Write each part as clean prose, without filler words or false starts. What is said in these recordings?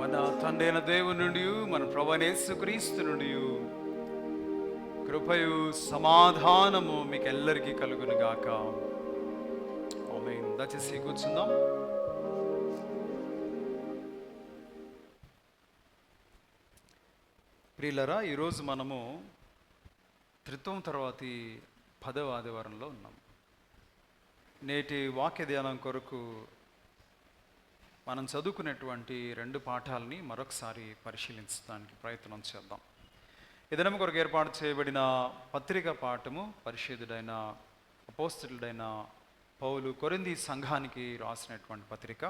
మన తండ్రి అయిన దేవుని నుండి మన ప్రభువైన యేసుక్రీస్తు నుండి కృపయు సమాధానము మీకు ఎల్లరికీ కలుగును గాక. ఆమేన్. దయచేసి కూర్చుందాం. ప్రియులరా, ఈరోజు మనము త్రిత్వం తర్వాతి 10వ ఆదివారంలో ఉన్నాం. నేటి వాక్య ధ్యానం కొరకు మనం చదువుకునేటువంటి 2 పాఠాలని మరొకసారి పరిశీలించడానికి ప్రయత్నం చేద్దాం. ఈ దినం కొరకు ఏర్పాటు చేయబడిన పత్రిక పాఠము పరిశుద్ధుడైన అపోస్తలుడైన పౌలు కొరింథీ సంఘానికి రాసినటువంటి పత్రిక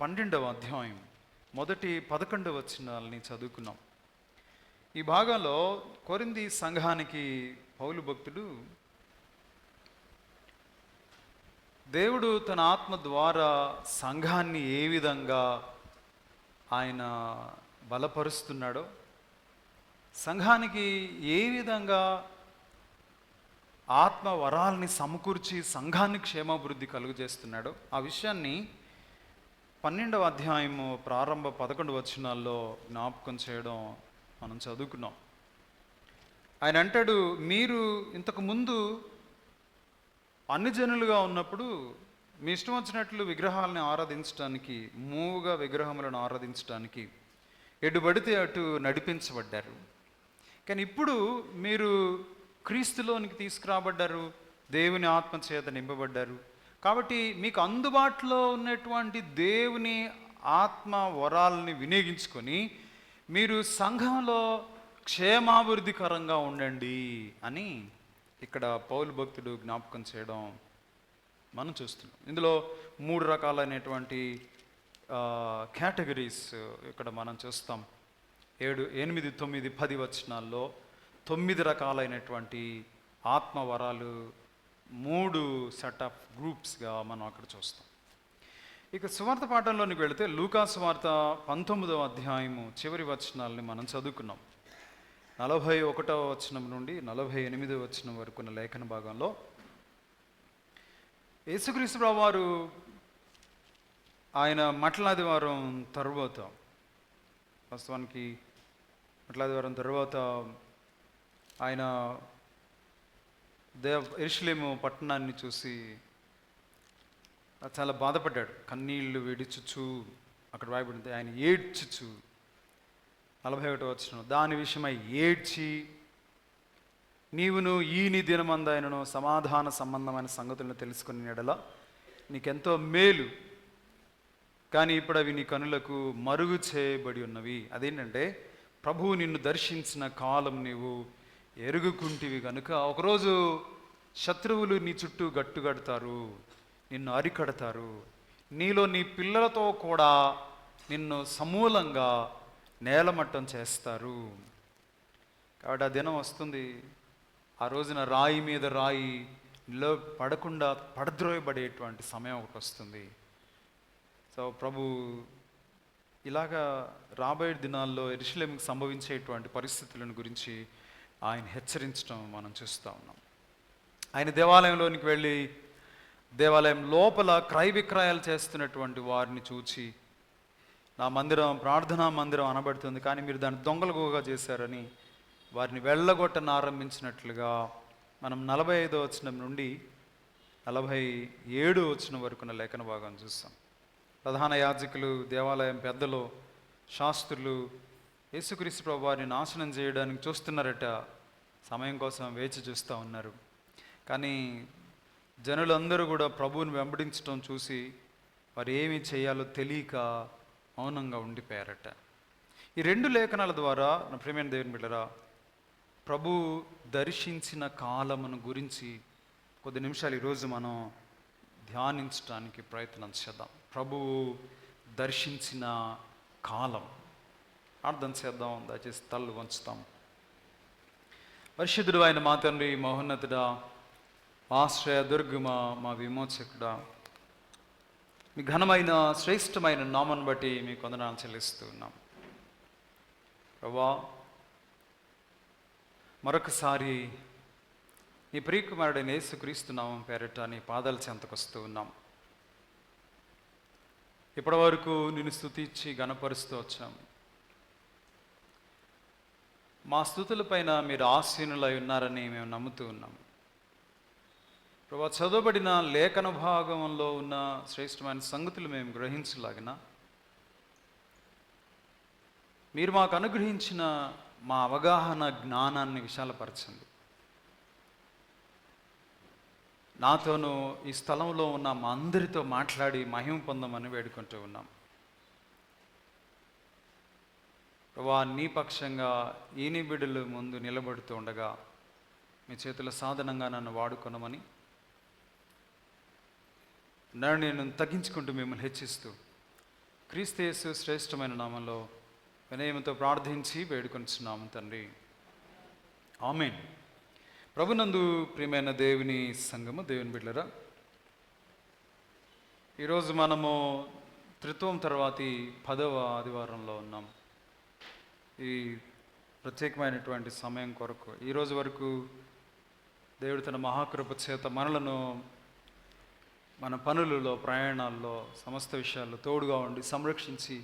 12వ అధ్యాయం మొదటి 11 వచనాలని చదువుకున్నాం. ఈ భాగంలో కొరింథీ సంఘానికి పౌలు భక్తుడు దేవుడు తన ఆత్మ ద్వారా సంఘాన్ని ఏ విధంగా ఆయన బలపరుస్తున్నాడో, సంఘానికి ఏ విధంగా ఆత్మ వరాలని సమకూర్చి సంఘాన్ని క్షేమాభివృద్ధి కలుగజేస్తున్నాడో ఆ విషయాన్ని 12వ అధ్యాయము ప్రారంభ 11 వచనాల్లో జ్ఞాపకం చేయడం మనం చదువుకున్నాం. ఆయన అంటాడు, మీరు ఇంతకు ముందు అన్ని జనులుగా ఉన్నప్పుడు మీ ఇష్టం వచ్చినట్లు విగ్రహాలను ఆరాధించడానికి, మూగా విగ్రహములను ఆరాధించడానికి ఎటుబడితే అటు నడిపించబడ్డారు. కానీ ఇప్పుడు మీరు క్రీస్తులోనికి తీసుకురాబడ్డారు, దేవుని ఆత్మ చేత నింపబడ్డారు. కాబట్టి మీకు అందుబాటులో ఉన్నటువంటి దేవుని ఆత్మ వరాలని వినియోగించుకొని మీరు సంఘంలో క్షేమాభివృద్ధికరంగా ఉండండి అని ఇక్కడ పౌలు భక్తుడు జ్ఞాపకం చేయడం మనం చూస్తున్నాం. ఇందులో 3 రకాలైనటువంటి కేటగిరీస్ ఇక్కడ మనం చూస్తాం. 7, 8, 9, 10 వచనాల్లో 9 రకాలైనటువంటి ఆత్మవరాలు 3 సెట్ ఆఫ్ గ్రూప్స్గా మనం అక్కడ చూస్తాం. ఇక సువార్త పాఠంలోనికి వెళితే లూకా సువార్త 19వ అధ్యాయము చివరి వచనాలని మనం చదువుకున్నాం. 41వ వచనం నుండి 48వ వచనం వరకు ఉన్న లేఖన భాగంలో యేసుక్రీస్తు ప్రభువారు ఆయన మట్లాదివారం తరువాత, వాస్తవానికి మట్లాదివారం తరువాత ఆయన యెరూషలేము పట్టణాన్ని చూసి చాలా బాధపడ్డాడు. కన్నీళ్లు విడిచుచు, అక్కడ రాయబడింది ఆయన ఏడ్చుచు. 41వ వచనం, దాని విషయమై ఏడ్చి నీవును ఈ నీ దినమందైనను సమాధాన సంబంధమైన సంగతులను తెలుసుకుని ఎడల నీకెంతో మేలు, కానీ ఇప్పుడు అవి నీ కనులకు మరుగు చేయబడి ఉన్నవి. అదేంటంటే ప్రభువు నిన్ను దర్శించిన కాలం నీవు ఎరుగుకుంటివి కనుక ఒకరోజు శత్రువులు నీ చుట్టూ గట్టుగడతారు, నిన్ను అరికడతారు, నీలో నీ పిల్లలతో కూడా నిన్ను సమూలంగా నేలమట్టం చేస్తారు. కాబట్టి ఆ దినం వస్తుంది, ఆ రోజున రాయి మీద రాయి నిలో పడకుండా పడద్రోయబడేటువంటి సమయం ఒకటి వస్తుంది. సో ప్రభు ఇలాగా రాబోయే దినాల్లో యెరూషలేముకు సంభవించేటువంటి పరిస్థితులను గురించి ఆయన హెచ్చరించడం మనం చూస్తూ ఉన్నాం. ఆయన దేవాలయంలోనికి వెళ్ళి దేవాలయం లోపల క్రయ విక్రయాలు చేస్తున్నటువంటి వారిని చూచి, నా మందిరం ప్రార్థనా మందిరం అనబడుతుంది, కానీ మీరు దాన్ని దొంగలుగా చేశారని వారిని వెళ్ళగొట్టను ఆరంభించినట్లుగా మనం 45వ వచనం నుండి 47వ వచనం వరకున్న లేఖన భాగం చూస్తాం. ప్రధాన యాజకులు, దేవాలయం పెద్దలు, శాస్త్రులు యేసుక్రీస్తు ప్రభు వారిని నాశనం చేయడానికి చూస్తున్నారట. సమయం కోసం వేచి చూస్తూ ఉన్నారు. కానీ జనులందరూ కూడా ప్రభువుని వెంబడించడం చూసి వారు ఏమి చేయాలో తెలియక మౌనంగా ఉండిపోయారట. ఈ 2 లేఖనాల ద్వారా నా ప్రియమైన దేవుని బిడ్డలారా, ప్రభు దర్శించిన కాలమును గురించి కొద్ది నిమిషాలు ఈరోజు మనం ధ్యానించడానికి ప్రయత్నం చేద్దాం. ప్రభువు దర్శించిన కాలం అర్థం చేద్దాం. దయచేసి తల్లు వంచుతాం. పరిశుద్ధుడు అయిన మా తండ్రి, మహోన్నతుడా, ఆశ్రయ దుర్గమా, మా విమోచకుడా, మీ ఘనమైన శ్రేష్టమైన నామను బట్టి మీకు వందనాలు చెల్లిస్తూ ఉన్నాం. ప్రభువా, మరొకసారి నీ ప్రియకుమారుడైన యేసుక్రీస్తు నామం పేరిట నీ పాదాల చెంతకు వస్తూ ఉన్నాం. ఇప్పటి వరకు నిన్ను స్తుతించి ఘనపరుస్తూ వచ్చాం. మా స్తుతులపైన మీరు ఆసీనులై ఉన్నారని మేము నమ్ముతూ ఉన్నాం. ప్రభా, చదవబడిన లేఖన భాగంలో ఉన్న శ్రేష్టమైన సంగతులు మేము గ్రహించలాగిన మీరు మాకు అనుగ్రహించిన మా అవగాహన జ్ఞానాన్ని విశాలపరచండి. నాతోనూ ఈ స్థలంలో ఉన్న మా అందరితో మాట్లాడి మహిమ పొందమని వేడుకుంటూ ఉన్నాం. ప్రభా, నీ పక్షంగా ఈని బిడ్డలు ముందు నిలబడుతూ ఉండగా మీ చేతుల సాధనంగా నన్ను వాడుకొనమని నేను తగ్గించుకుంటూ మిమ్మల్ని హెచ్చిస్తూ క్రీస్తు యేసు శ్రేష్టమైన నామంలో వినయంతో ప్రార్థించి వేడుకొనిచున్నాము తండ్రి, ఆమేన్. ప్రభునందు ప్రియమైన దేవుని సంఘము, దేవుని బిడ్డలారా, ఈరోజు మనము త్రిత్వం తర్వాతి 10వ ఆదివారంలో ఉన్నాం. ఈ ప్రత్యేకమైనటువంటి సమయం కొరకు ఈరోజు వరకు దేవుడు తన మహాకృప చేత మనలను మన పనులలో, ప్రయాణాల్లో, సమస్త విషయాల్లో తోడుగా ఉండి సంరక్షించి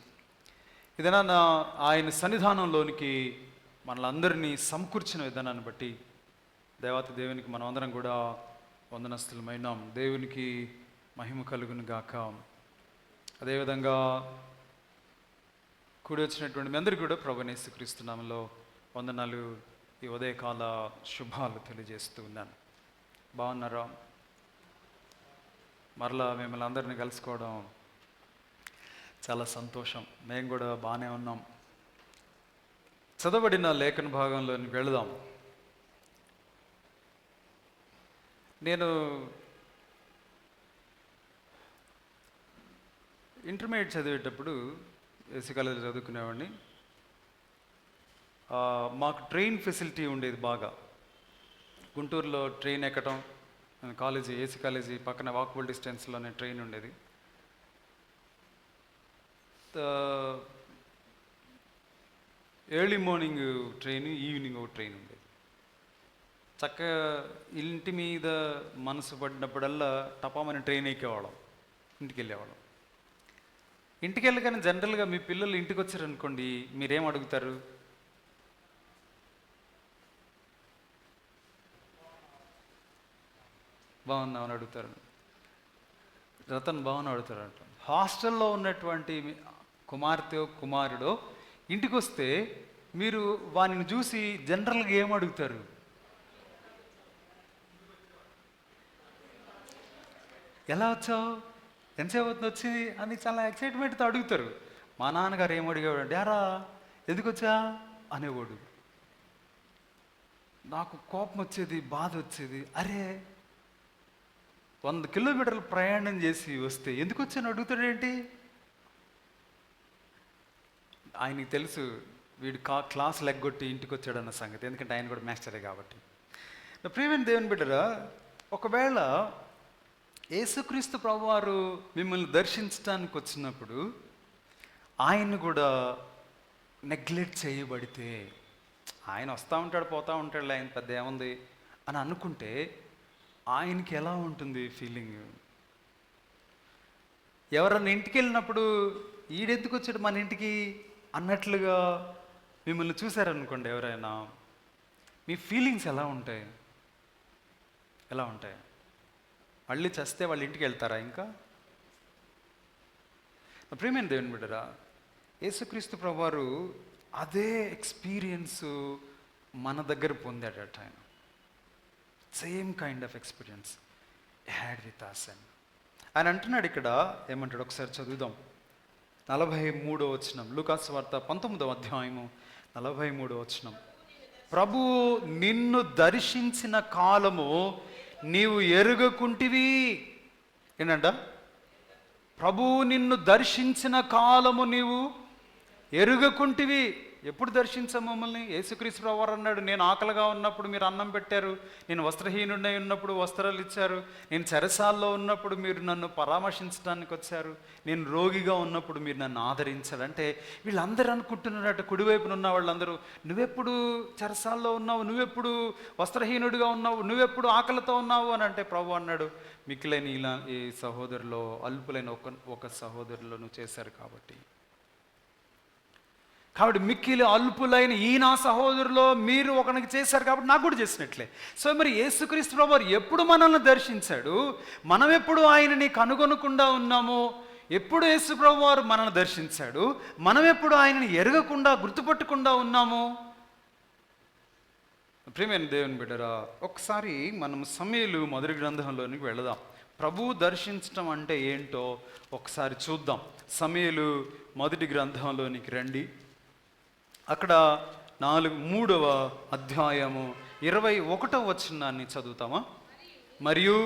ఏదైనా ఆయన సన్నిధానంలోనికి మనలందరినీ సమకూర్చిన విధానాన్ని బట్టి దేవాతి దేవునికి మనం అందరం కూడా వందనస్తులమైనాం. దేవునికి మహిమ కలుగును గాక. అదేవిధంగా కూడి వచ్చినటువంటి మీ అందరికీ కూడా ప్రభువైన యేసుక్రీస్తు నామములో వందనాలు, ఈ ఉదయకాల శుభాలు తెలియజేస్తూ ఉన్నాను. బాగున్నారా? మరలా మిమ్మల్ని అందరినీ కలుసుకోవడం చాలా సంతోషం. మేము కూడా బాగానే ఉన్నాం. చదవబడిన లేఖన భాగంలోకి వెళదాం. నేను ఇంటర్మీడియట్ చదివేటప్పుడు ఏసీ కాలేజీలో చదువుకునేవాడిని. మాకు ట్రైన్ ఫెసిలిటీ ఉండేది బాగా. గుంటూరులో ట్రైన్ ఎక్కటం, కాలేజీ ఏసీ కాలేజీ పక్కన వాకబుల్ డిస్టెన్స్లోనే ట్రైన్ ఉండేది. ఎర్లీ మార్నింగ్ ట్రైన్, ఈవినింగ్ ఒక ట్రైన్ ఉండేది. చక్కగా ఇంటి మీద మనసు పడినప్పుడల్లా టపామని ట్రైన్ ఎక్కేవాళ్ళం, ఇంటికి వెళ్ళేవాళ్ళం. ఇంటికి వెళ్ళగానే జనరల్గా మీ పిల్లలు ఇంటికి వచ్చారనుకోండి, మీరేం అడుగుతారు? బాగున్నామని అడుగుతారు. రతన్ బాగున్నా అడుగుతారు అంట. హాస్టల్లో ఉన్నటువంటి కుమార్తె కుమారుడో ఇంటికి వస్తే మీరు వానిని చూసి జనరల్గా ఏం అడుగుతారు? ఎలా వచ్చావు, ఎంతసేపు అవుతుంది వచ్చి అని చాలా ఎక్సైట్మెంట్తో అడుగుతారు. మా నాన్నగారు ఏం అడిగేవాడు అంటే, యారా ఎందుకు వచ్చా అనేవాడు. నాకు కోపం వచ్చేది, బాధ వచ్చేది. అరే 100 కిలోమీటర్లు ప్రయాణం చేసి వస్తే ఎందుకు వచ్చాను అడుగుతాడేంటి? ఆయనకి తెలుసు వీడు క్లాస్ లెగ్గొట్టి ఇంటికి వచ్చాడన్న సంగతి, ఎందుకంటే ఆయన కూడా మాస్టరే కాబట్టి. ప్రియమైన దేవుని బిడ్డరా, ఒకవేళ యేసుక్రీస్తు ప్రభువారు మిమ్మల్ని దర్శించడానికి వచ్చినప్పుడు ఆయన్ని కూడా నెగ్లెక్ట్ చేయబడితే, ఆయన వస్తూ ఉంటాడు పోతూ ఉంటాడు, ఆయన పెద్ద ఏముంది అని అనుకుంటే ఆయనకి ఎలా ఉంటుంది ఫీలింగ్? ఎవరన్నా ఇంటికి వెళ్ళినప్పుడు ఈడెందుకు వచ్చాడు మన ఇంటికి అన్నట్లుగా మిమ్మల్ని చూశారనుకోండి ఎవరైనా, మీ ఫీలింగ్స్ ఎలా ఉంటాయి? ఎలా ఉంటాయి? మళ్ళీ చస్తే వాళ్ళ ఇంటికి వెళ్తారా? ఇంకా ప్రియమైన దేవుని బిడ్డరా, యేసుక్రీస్తు ప్రభువారు అదే ఎక్స్పీరియన్స్ మన దగ్గర పొందాడట. ఆయన same kind of experience had with us. ఆయన అంటున్నాడు ఇక్కడ, ఏమంటాడు ఒకసారి చదువుదాం. 43వ వచనం, లూకాసు వార్త 19వ అధ్యాయము 43వ వచనం. ప్రభువు నిన్ను దర్శించిన కాలము నీవు ఎరుగకుంటివి. ఏంటంట? ప్రభువు నిన్ను దర్శించిన కాలము నీవు ఎరుగకుంటివి. ఎప్పుడు దర్శించాం మమ్మల్ని? యేసుక్రీస్తు ప్రభువారు అన్నాడు, నేను ఆకలిగా ఉన్నప్పుడు మీరు అన్నం పెట్టారు, నేను వస్త్రహీనుడై ఉన్నప్పుడు వస్త్రాలు ఇచ్చారు, నేను చెరసాల్లో ఉన్నప్పుడు మీరు నన్ను పరామర్శించడానికి వచ్చారు, నేను రోగిగా ఉన్నప్పుడు మీరు నన్ను ఆదరించారు. అంటే వీళ్ళందరూ అనుకుంటున్నారట, కుడివైపున ఉన్న వాళ్ళందరూ, నువ్వెప్పుడు చెరసాల్లో ఉన్నావు, నువ్వెప్పుడు వస్త్రహీనుడిగా ఉన్నావు, నువ్వెప్పుడు ఆకలితో ఉన్నావు అని అంటే ప్రభు అన్నాడు, మిక్కిలైన ఇలా ఈ సహోదరులో అల్పులైన ఒక సహోదరులో నువ్వు చేశారు కాబట్టి మిక్కిలి అల్పులైన ఈ నా సహోదరులో మీరు ఒకరికి చేశారు కాబట్టి నాకు కూడా చేసినట్లే. సో మరి యేసుక్రీస్తు ప్రభువారు ఎప్పుడు మనల్ని దర్శించాడు, మనం ఎప్పుడు ఆయనని కనుగొనకుండా ఉన్నాము? ఎప్పుడు యేసు ప్రభువారు మనల్ని దర్శించాడు, మనం ఎప్పుడు ఆయనని ఎరగకుండా గుర్తుపట్టకుండా ఉన్నాము? ప్రియమైన దేవుని బిడ్డరా, ఒకసారి మనం సమూయేలు మొదటి గ్రంథంలోనికి వెళదాం. ప్రభువు దర్శించటం అంటే ఏంటో ఒకసారి చూద్దాం. సమూయేలు మొదటి గ్రంథంలోనికి రండి. అక్కడ 3వ అధ్యాయము 21వ వచనాన్ని చదువుతామా? మరియు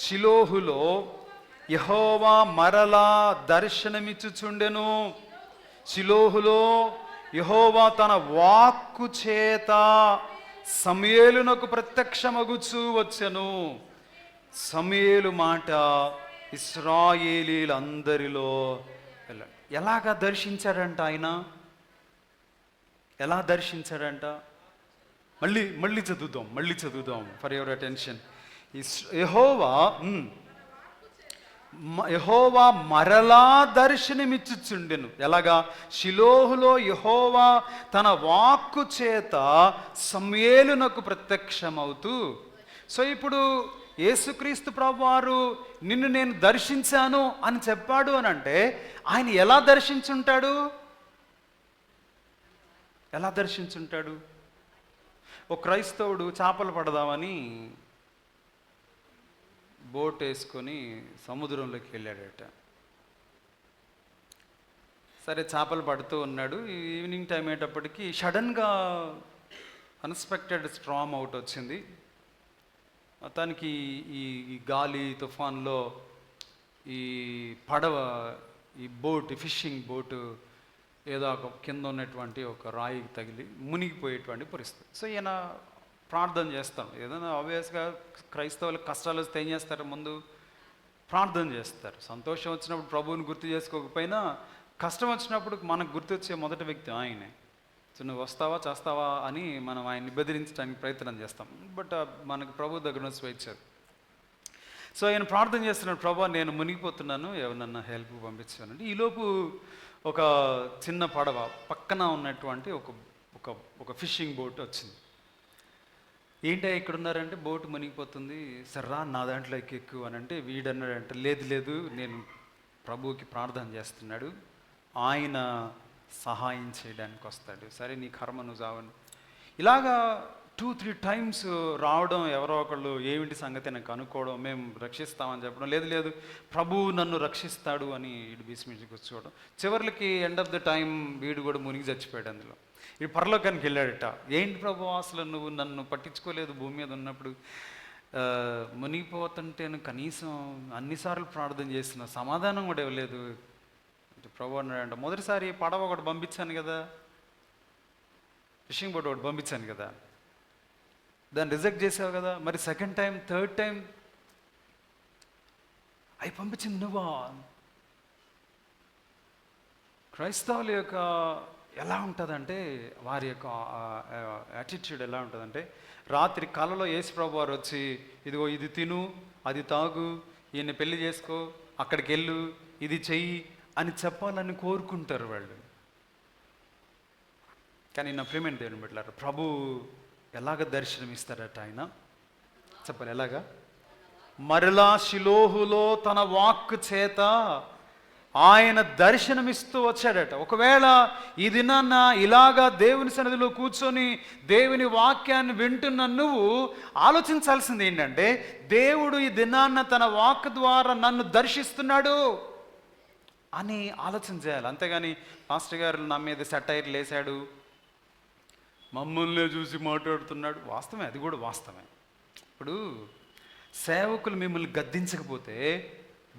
షిలోహులో యెహోవా మరలా దర్శనమిచ్చుచుండెను. షిలోహులో యెహోవా తన వాక్కు చేత సమూయేలునకు ప్రత్యక్షమగుచూ వచ్చెను. సమూయేలు మాట ఇశ్రాయేలీలందరిలో ఎలాగా దర్శించాడంట ఆయన? ఎలా దర్శించాడంట? మళ్ళీ చదువుదాం ఫర్ యువర్ అటెన్షన్. యెహోవా మరలా దర్శనమిచ్చుచుండెను. ఎలాగా? షిలోహులో యెహోవా తన వాక్కు చేత సమూయేలునకు ప్రత్యక్షమవుతూ. సో ఇప్పుడు యేసుక్రీస్తు ప్రభువారు నిన్ను నేను దర్శించాను అని చెప్పాడు అని అంటే ఆయన ఎలా దర్శించుంటాడు? ఒక క్రైస్తవుడు చేపలు పడదామని బోట్ వేసుకొని సముద్రంలోకి వెళ్ళాడట. సరే చేపలు పడుతూ ఉన్నాడు. ఈవినింగ్ టైం అయ్యేటప్పటికి సడన్గా అన్ఎక్స్పెక్టెడ్ స్ట్రామ్ అవుట్ వచ్చింది. మొత్తానికి ఈ గాలి తుఫాన్లో ఈ పడవ, ఈ బోట్, ఫిషింగ్ బోటు ఏదో ఒక కింద ఉన్నటువంటి ఒక రాయికి తగిలి మునిగిపోయేటువంటి పరిస్థితి. సో ఈయన ప్రార్థన చేస్తాం. ఏదైనా ఆబ్వియస్గా క్రైస్తవులకు కష్టాలు వస్తే ఏం చేస్తారు? ముందు ప్రార్థన చేస్తారు. సంతోషం వచ్చినప్పుడు ప్రభువుని గుర్తు చేసుకోకపోయినా కష్టం వచ్చినప్పుడు మనకు గుర్తొచ్చే మొదటి వ్యక్తి ఆయనే. సో నువ్వు వస్తావా చేస్తావా అని మనం ఆయన్ని బెదిరించడానికి ప్రయత్నం చేస్తాం. బట్ మనకు ప్రభు దగ్గర స్వేచ్ఛ. సో ఆయన ప్రార్థన చేస్తున్నాడు, ప్రభు నేను మునిగిపోతున్నాను, ఎవరన్నా హెల్ప్ పంపించానంటే ఈలోపు ఒక చిన్న పడవ పక్కన ఉన్నటువంటి ఒక ఫిషింగ్ బోట్ వచ్చింది. ఏంటి ఇక్కడ ఉన్నారంటే బోటు మునిగిపోతుంది, సర్రా నా దాంట్లో ఎక్కువ అని అంటే వీడన్నాడంటే లేదు నేను ప్రభువుకి ప్రార్థన చేస్తున్నాడు, ఆయన సహాయం చేయడానికి వస్తాడు, సరే నీ కర్మ నువ్వు చావని. ఇలాగా 2-3 టైమ్స్ రావడం, ఎవరో ఒకళ్ళు ఏమిటి సంగతి నాకు అనుకోవడం, మేము రక్షిస్తామని చెప్పడం, లేదు ప్రభువు నన్ను రక్షిస్తాడు అని వీడు భీష్మించి కూర్చోవడం. చివరికి ఎండ్ ఆఫ్ ద టైం వీడు కూడా మునిగి చచ్చిపోయాడు. అందులో వీడు పరలోకానికి వెళ్ళాడట. ఏంటి ప్రభు అసలు నువ్వు నన్ను పట్టించుకోలేదు, భూమి మీద ఉన్నప్పుడు మునిగిపోతుంటేను కనీసం అన్నిసార్లు ప్రార్థన చేసిన సమాధానం కూడా ఇవ్వలేదు. ప్రభు అన్నాడంట, మొదటిసారి పడవ ఒకటి పంపించాను కదా, ఫిషింగ్ బోట్ ఒకటి పంపించాను కదా, దాన్ని రిజెక్ట్ చేసావు కదా, మరి సెకండ్ టైం థర్డ్ టైం అవి పంపించింది నువ్వా? క్రైస్తవుల యొక్క ఎలా ఉంటుందంటే, వారి యొక్క యాటిట్యూడ్ ఎలా ఉంటుందంటే, రాత్రి కలలో యేసు ప్రభు వారు వచ్చి ఇదిగో ఇది తిను, అది తాగు, ఈయన్ని పెళ్లి చేసుకో, అక్కడికి వెళ్ళు, ఇది చెయ్యి అని చెప్పాలని కోరుకుంటారు వాళ్ళు. కానీ నా ప్రియమైన దేవుని బిడ్డలారా, ప్రభు ఎలాగ దర్శనమిస్తారట ఆయన? చెప్పాలి ఎలాగా? మరలా షిలోహులో తన వాక్కు చేత ఆయన దర్శనమిస్తూ వచ్చాడట. ఒకవేళ ఈ దినాన్న ఇలాగా దేవుని సన్నిధిలో కూర్చొని దేవుని వాక్యాన్ని వింటున్న నువ్వు ఆలోచించాల్సింది ఏంటంటే, దేవుడు ఈ దినాన్న తన వాక్ ద్వారా నన్ను దర్శిస్తున్నాడు అని ఆలోచన చేయాలి. అంతేగాని మాస్టర్ గారు నా మీద సెటైర్లు వేశాడు, మమ్మల్నే చూసి మాట్లాడుతున్నాడు, వాస్తవమే, అది కూడా వాస్తవమే. ఇప్పుడు సేవకులు మిమ్మల్ని గద్దించకపోతే,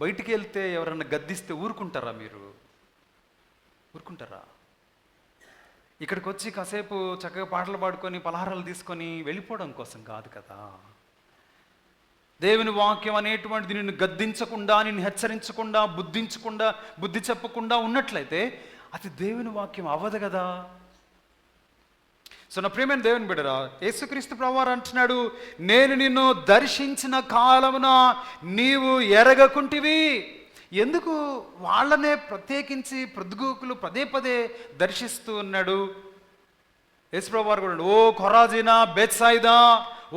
బయటికి వెళ్తే ఎవరన్నా గద్దిస్తే ఊరుకుంటారా? మీరు ఊరుకుంటారా? ఇక్కడికి వచ్చి కాసేపు చక్కగా పాటలు పాడుకొని పలహారాలు తీసుకొని వెళ్ళిపోవడం కోసం కాదు కదా. దేవుని వాక్యం అనేటువంటిది నిన్ను గద్దించకుండా, నిన్ను హెచ్చరించకుండా, బుద్ధి చెప్పకుండా ఉన్నట్లయితే అది దేవుని వాక్యం అవ్వదు కదా. సో నా ప్రియమైన దేవుని బిడ్డరా, యేసుక్రీస్తు ప్రభువారు అంటున్నాడు, నేను నిన్ను దర్శించిన కాలమున నీవు ఎరగకుంటివి. ఎందుకు వాళ్ళనే ప్రత్యేకించి ప్రొద్దుగూకులు పదే పదే దర్శిస్తూ ఉన్నాడు? యేసు ప్రభువారు కూడా, ఓ కొరాజీనా, బెత్సాయిదా,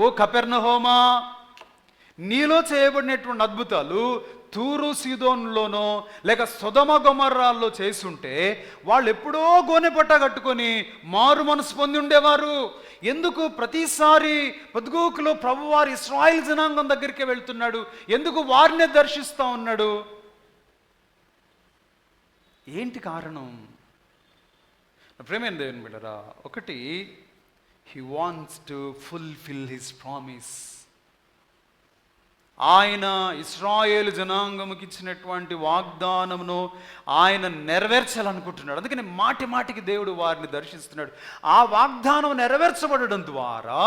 ఓ కపెర్నహోమా, నీలో చేయబడినటువంటి అద్భుతాలు తూరు సీదోన్లోనో లేక సొదొమ గొమొర్రాల్లో చేసుంటే వాళ్ళు ఎప్పుడో గోనెపట్ట కట్టుకొని మారు మనసు పొంది ఉండేవారు. ఎందుకు ప్రతిసారి పొద్దుగూకులో ప్రభువారు ఇశ్రాయేలు జనాంగం దగ్గరికి వెళ్తున్నాడు? ఎందుకు వారినే దర్శిస్తూ ఉన్నాడు? ఏంటి కారణం? ప్రేమైన దేవుని బిడ్డరా, ఒకటి, he wants to fulfil his promise. ఆయన ఇశ్రాయేలు జనాంగముకి ఇచ్చినటువంటి వాగ్దానమును ఆయన నెరవేర్చాలనుకుంటున్నాడు. అందుకని మాటి మాటికి దేవుడు వారిని దర్శిస్తున్నాడు. ఆ వాగ్దానం నెరవేర్చబడడం ద్వారా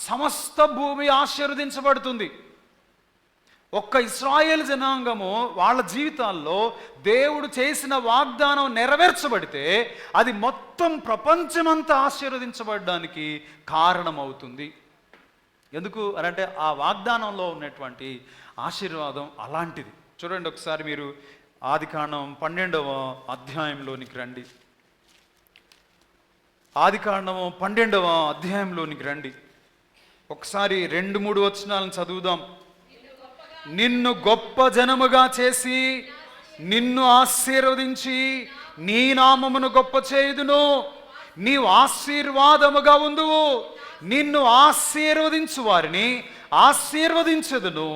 సమస్త భూమి ఆశీర్వదించబడుతుంది. ఒక్క ఇశ్రాయేలు జనాంగము వాళ్ళ జీవితాల్లో దేవుడు చేసిన వాగ్దానం నెరవేర్చబడితే అది మొత్తం ప్రపంచమంతా ఆశీర్వదించబడడానికి కారణమవుతుంది. ఎందుకు అనంటే ఆ వాగ్దానంలో ఉన్నటువంటి ఆశీర్వాదం అలాంటిది. చూడండి ఒకసారి మీరు ఆదికాండం 12వ అధ్యాయంలోనికి రండి. ఆదికాండం 12వ అధ్యాయంలోనికి రండి. ఒకసారి 2-3 వచనాలను చదువుదాం. నిన్ను గొప్ప జనముగా చేసి నిన్ను ఆశీర్వదించి నీ నామమును గొప్ప చేయుదును, నీవు ఆశీర్వాదముగా ఉందువు, నిన్ను ఆశీర్వదించు వారిని ఆశీర్వదించెదను,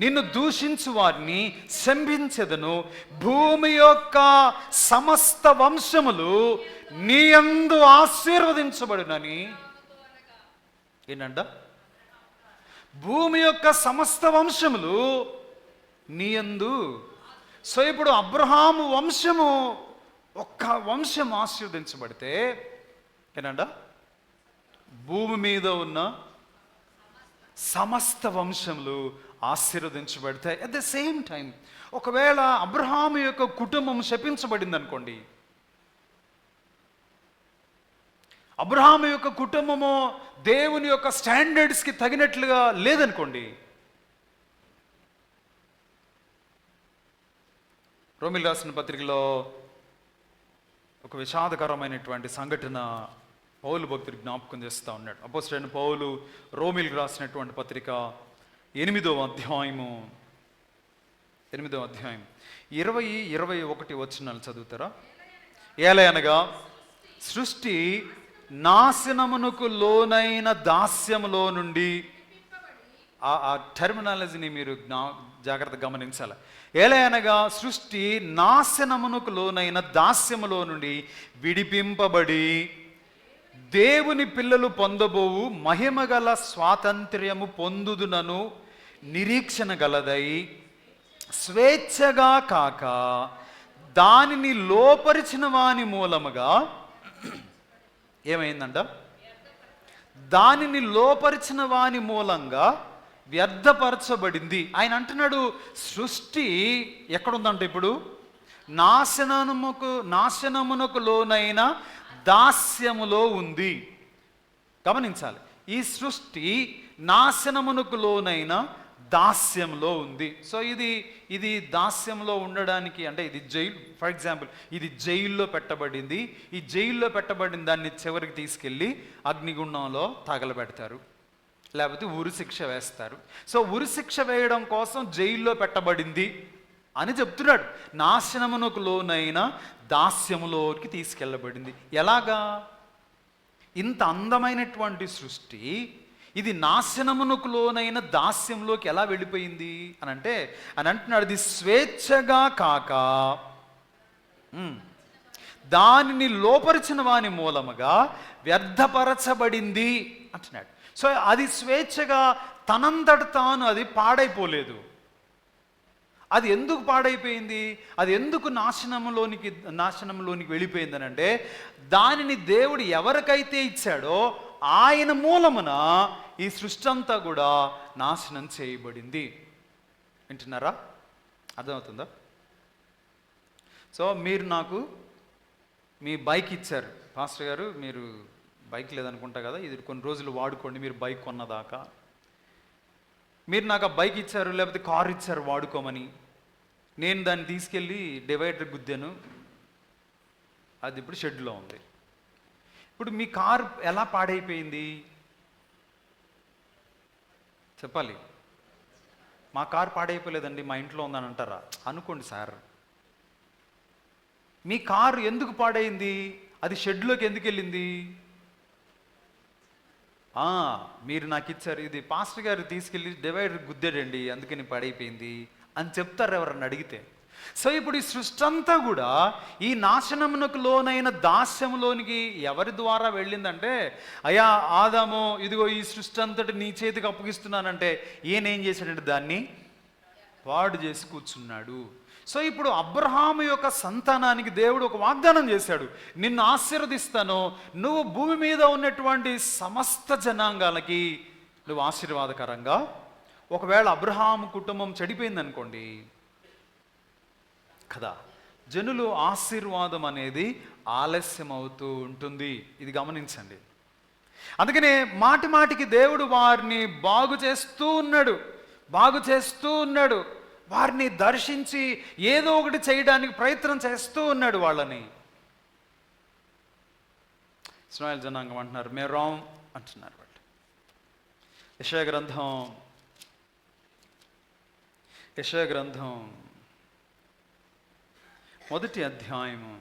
నిన్ను దూషించు వారిని శంభించెదను, భూమి యొక్క సమస్త వంశములు నీ యందు ఆశీర్వదించబడునని. ఏంటంట? భూమి యొక్క సమస్త వంశములు నీ యందు. సో ఇప్పుడు అబ్రహాము వంశము, ఒక్క వంశం ఆశీర్వదించబడితే ఏంటంట? భూమి మీద ఉన్న సమస్త వంశములు ఆశీర్వదించబడతాయి. అట్ ద సేమ్ టైం ఒకవేళ అబ్రహాము యొక్క కుటుంబం శపించబడింది అనుకోండి, అబ్రహాము యొక్క కుటుంబము దేవుని యొక్క స్టాండర్డ్స్కి తగినట్లుగా లేదనుకోండి, రోమిల్ రాసిన పత్రికలో ఒక విషాదకరమైనటువంటి సంఘటన పౌలు భక్తుడు జ్ఞాపకం చేస్తూ ఉన్నాడు. అపోస్తలుడైన పౌలు రోమిల్కి రాసినటువంటి పత్రిక 8వ అధ్యాయము 20-21 వచనాలు చదువుతారా? ఏలయనగా సృష్టి నాశనమునకు లోనైన దాస్యములో నుండి, ఆ టెర్మినాలజీని మీరు జాగ్రత్తగా గమనించాలి. ఏలయనగా సృష్టి నాశనమునకు లోనైన దాస్యములో నుండి విడిపింపబడి దేవుని పిల్లలు పొందబోవు మహిమగల స్వాతంత్ర్యము పొందుదునను నిరీక్షణ గలదై, స్వేచ్ఛగా కాక దానిని లోపరిచిన వాని మూలముగా ఏమైందంట? దానిని లోపరిచిన వాని మూలంగా వ్యర్థపరచబడింది. ఆయన అంటున్నాడు, సృష్టి ఎక్కడుందంట? ఇప్పుడు నాశనమునకు లోనైన దాస్యములో ఉంది. గమనించాలి, ఈ సృష్టి నాశనమునకు లోనైన దాస్యంలో ఉంది. సో ఇది దాస్యంలో ఉండడానికి, అంటే ఇది జైలు, ఫర్ ఎగ్జాంపుల్ ఇది జైల్లో పెట్టబడింది. ఈ జైల్లో పెట్టబడిన దాన్ని చివరికి తీసుకెళ్ళి అగ్నిగుండంలో తగలబెడతారు, లేకపోతే ఉరిశిక్ష వేస్తారు. సో ఉరిశిక్ష వేయడం కోసం జైల్లో పెట్టబడింది అని చెప్తున్నాడు. నాశనమునకు లోనైన దాస్యములోకి తీసుకెళ్ళబడింది. ఎలాగా? ఇంత అందమైనటువంటి సృష్టి ఇది నాశనమునకు లోనైన దాస్యంలోకి ఎలా వెళ్ళిపోయింది అని అంటున్నాడు, ఇది స్వేచ్ఛగా కాక దానిని లోపరిచిన వాని మూలముగా వ్యర్థపరచబడింది అంటున్నాడు. సో అది స్వేచ్ఛగా తనంతట తాను అది పాడైపోలేదు, అది ఎందుకు పాడైపోయింది, అది ఎందుకు నాశనంలోనికి వెళ్ళిపోయిందని అంటే, దానిని దేవుడు ఎవరికైతే ఇచ్చాడో ఆయన మూలమున ఈ సృష్టి అంతా కూడా నాశనం చేయబడింది. వింటున్నారా? అర్థమవుతుందా? సో మీరు నాకు మీ బైక్ ఇచ్చారు, పాస్టర్ గారు మీరు బైక్ లేదనుకుంటా కదా, ఇది కొన్ని రోజులు వాడుకోండి, మీరు బైక్ కొన్నదాకా. మీరు నాకు ఆ బైక్ ఇచ్చారు, లేకపోతే కారు ఇచ్చారు వాడుకోమని. నేను దాన్ని తీసుకెళ్ళి డివైడర్ గుద్దాను, అది ఇప్పుడు షెడ్లో ఉంది. ఇప్పుడు మీ కారు ఎలా పాడైపోయింది చెప్పాలి? మా కారు పాడైపోలేదండి, మా ఇంట్లో ఉందని అంటారా? అనుకోండి సార్. మీ కారు ఎందుకు పాడైంది? అది షెడ్లోకి ఎందుకు వెళ్ళింది? మీరు నాకు ఇచ్చారు, ఇది పాస్టర్ గారు తీసుకెళ్ళి డివైడర్ గుద్దాడండి అందుకని పాడైపోయింది అని చెప్తారు ఎవరన్నా అడిగితే. సో ఇప్పుడు ఈ సృష్టి అంతా కూడా ఈ నాశనమునకు లోనైన దాస్యములోనికి ఎవరి ద్వారా వెళ్ళిందంటే, అయ్యా ఆదాము ఇదిగో ఈ సృష్టి అంతటి నీ చేతికి అప్పగిస్తున్నానంటే ఈయన ఏం చేశాడంటే దాన్ని పాడు చేసి కూర్చున్నాడు. సో ఇప్పుడు అబ్రహాము యొక్క సంతానానికి దేవుడు ఒక వాగ్దానం చేశాడు, నిన్ను ఆశీర్వదిస్తాను, నువ్వు భూమి మీద ఉన్నటువంటి సమస్త జనాంగాలకి నువ్వు ఆశీర్వాదకరంగా. ఒకవేళ అబ్రహాము కుటుంబం చెడిపోయింది అనుకోండి కదా, జనులు ఆశీర్వాదం అనేది ఆలస్యం అవుతూ ఉంటుంది. ఇది గమనించండి. అందుకనే మాటి మాటికి దేవుడు వారిని బాగు చేస్తూ ఉన్నాడు, వారిని దర్శించి ఏదో ఒకటి చేయడానికి ప్రయత్నం చేస్తూ ఉన్నాడు వాళ్ళని. ఇశ్రాయేలు జనాంగం అంటున్నారు మేము రాం అంటున్నారు వాళ్ళు. యెషయా గ్రంథం మొదటి అధ్యాయము,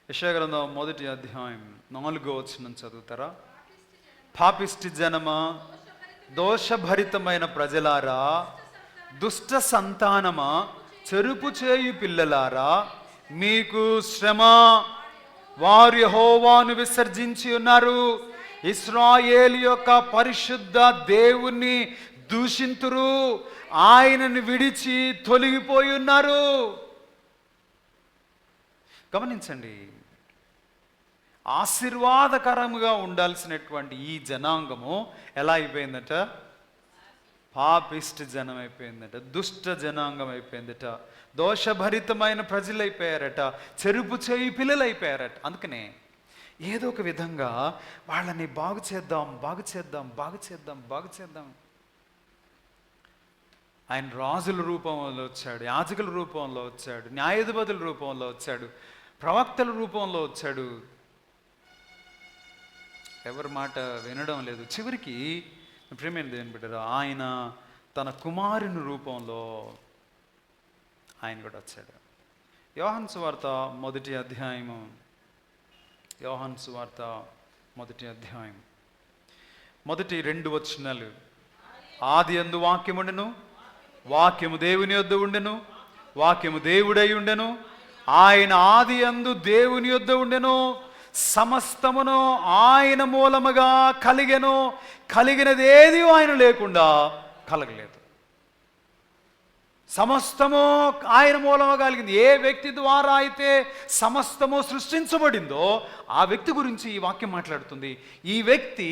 యెషయా గ్రంథం మొదటి అధ్యాయం 4వ వచనం చదువుతారా? పాపిష్టి జనమా, దోషభరితమైన ప్రజలారా, దుష్ట సంతానమా, చెరుపు చేయు పిల్లలారా, మీకు శ్రమ, వారు యెహోవాను విసర్జించి ఉన్నారు, ఇశ్రాయేలు యొక్క పరిశుద్ధ దేవుణ్ణి దూషింతురు, ఆయనను విడిచి తొలగిపోయి ఉన్నారు. గమనించండి, ఆశీర్వాదకరముగా ఉండాల్సినటువంటి ఈ జనాంగము ఎలా అయిపోయిందట? పాపిష్టి జనం అయిపోయిందట, దుష్ట జనాంగం అయిపోయిందట, దోషభరితమైన ప్రజలు అయిపోయారట, చెరుపు చేయి పిల్లలు అయిపోయారట. అందుకనే ఏదో ఒక విధంగా వాళ్ళని బాగు చేద్దాం. ఆయన రాజుల రూపంలో వచ్చాడు, యాజకుల రూపంలో వచ్చాడు, న్యాయాధిపతుల రూపంలో వచ్చాడు, ప్రవక్తల రూపంలో వచ్చాడు. ఎవరి మాట వినడం లేదు. చివరికి ప్రేమైన దేవుని బిడ్డలారా, ఆయన తన కుమారుని రూపంలో ఆయన కూడా వచ్చాడు. యోహాను సువార్త మొదటి అధ్యాయం మొదటి 2 వచనాలు. ఆది యందు వాక్యముండెను, వాక్యము దేవుని యొద్ద ఉండెను, వాక్యము దేవుడై ఉండెను, ఆయన ఆది యందు దేవుని యొద్ద ఉండెను, సమస్తమును ఆయన మూలముగా కలిగెను, కలిగినదేది ఆయన లేకుండా కలగలేదు. సమస్తము ఆయన మూలముగా కలిగింది. ఏ వ్యక్తి ద్వారా అయితే సమస్తము సృష్టించబడిందో ఆ వ్యక్తి గురించి ఈ వాక్యం మాట్లాడుతుంది. ఈ వ్యక్తి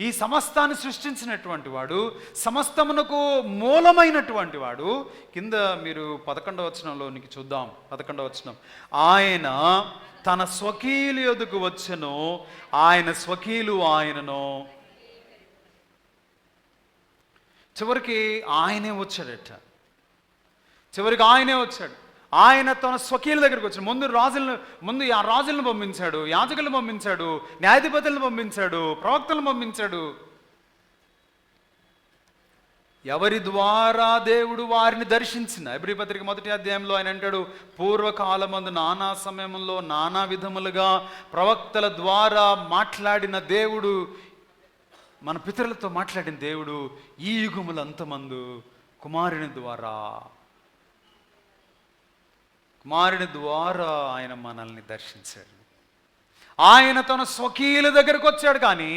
ఈ సమస్తాన్ని సృష్టించినటువంటి వాడు, సమస్తమునకు మూలమైనటువంటి వాడు. కింద మీరు 11వ వచనంలోనికి చూద్దాం. 11వ వచనం, ఆయన తన స్వకీయుల యొద్దకు వచ్చెను, ఆయన స్వకీయులు ఆయనను. చివరికి ఆయనే వచ్చాడట. ఆయన తన స్వకీయుల దగ్గరికి వచ్చాడు. ముందు ఆ రాజులను పంపించాడు, యాజకులను పంపించాడు, న్యాయాధిపతులను పంపించాడు, ప్రవక్తలను పంపించాడు. ఎవరి ద్వారా దేవుడు వారిని దర్శించిన, హెబ్రీ పత్రిక 1వ అధ్యాయంలో ఆయన అంటాడు, పూర్వకాలమందు నానా సమయంలో నానా విధములుగా ప్రవక్తల ద్వారా మాట్లాడిన దేవుడు, మన పితరులతో మాట్లాడిన దేవుడు ఈ యుగములంతమందు కుమారుని ద్వారా ఆయన మనల్ని దర్శించాడు. ఆయన తన స్వకీయుల దగ్గరకు వచ్చాడు, కానీ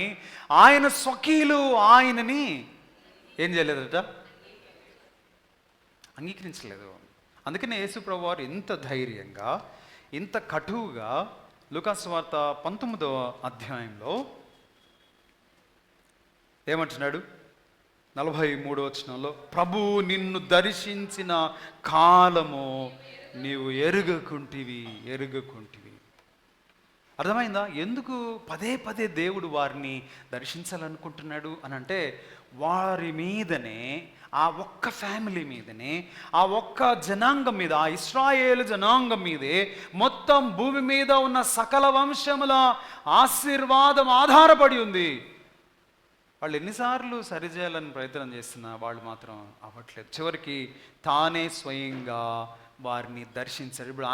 ఆయన స్వకీయులు ఆయనని ఏం చేయలేదట? అంగీకరించలేదు. అందుకనే యేసు ప్రభు వారు ఇంత ధైర్యంగా, ఇంత కటువుగా లూకాసు వార్త 19వ అధ్యాయంలో ఏమంటున్నాడు? 43వ వచనంలో, ప్రభువు నిన్ను దర్శించిన కాలము నీవు ఎరుగకుంటివి. అర్థమైందా? ఎందుకు పదే పదే దేవుడు వారిని దర్శించాలనుకుంటున్నాడు అని అంటే, వారి మీదనే, ఆ ఒక్క ఫ్యామిలీ మీదనే, ఆ ఒక్క జనాంగం మీద, ఆ ఇశ్రాయేలు జనాంగం మీదే మొత్తం భూమి మీద ఉన్న సకల వంశముల ఆశీర్వాదం ఆధారపడి ఉంది. వాళ్ళు ఎన్నిసార్లు సరిచేయాలని ప్రయత్నం చేస్తున్నా వాళ్ళు మాత్రం అవ్వట్లేదు. చివరికి తానే స్వయంగా వారిని దర్శించారు. ఇప్పుడు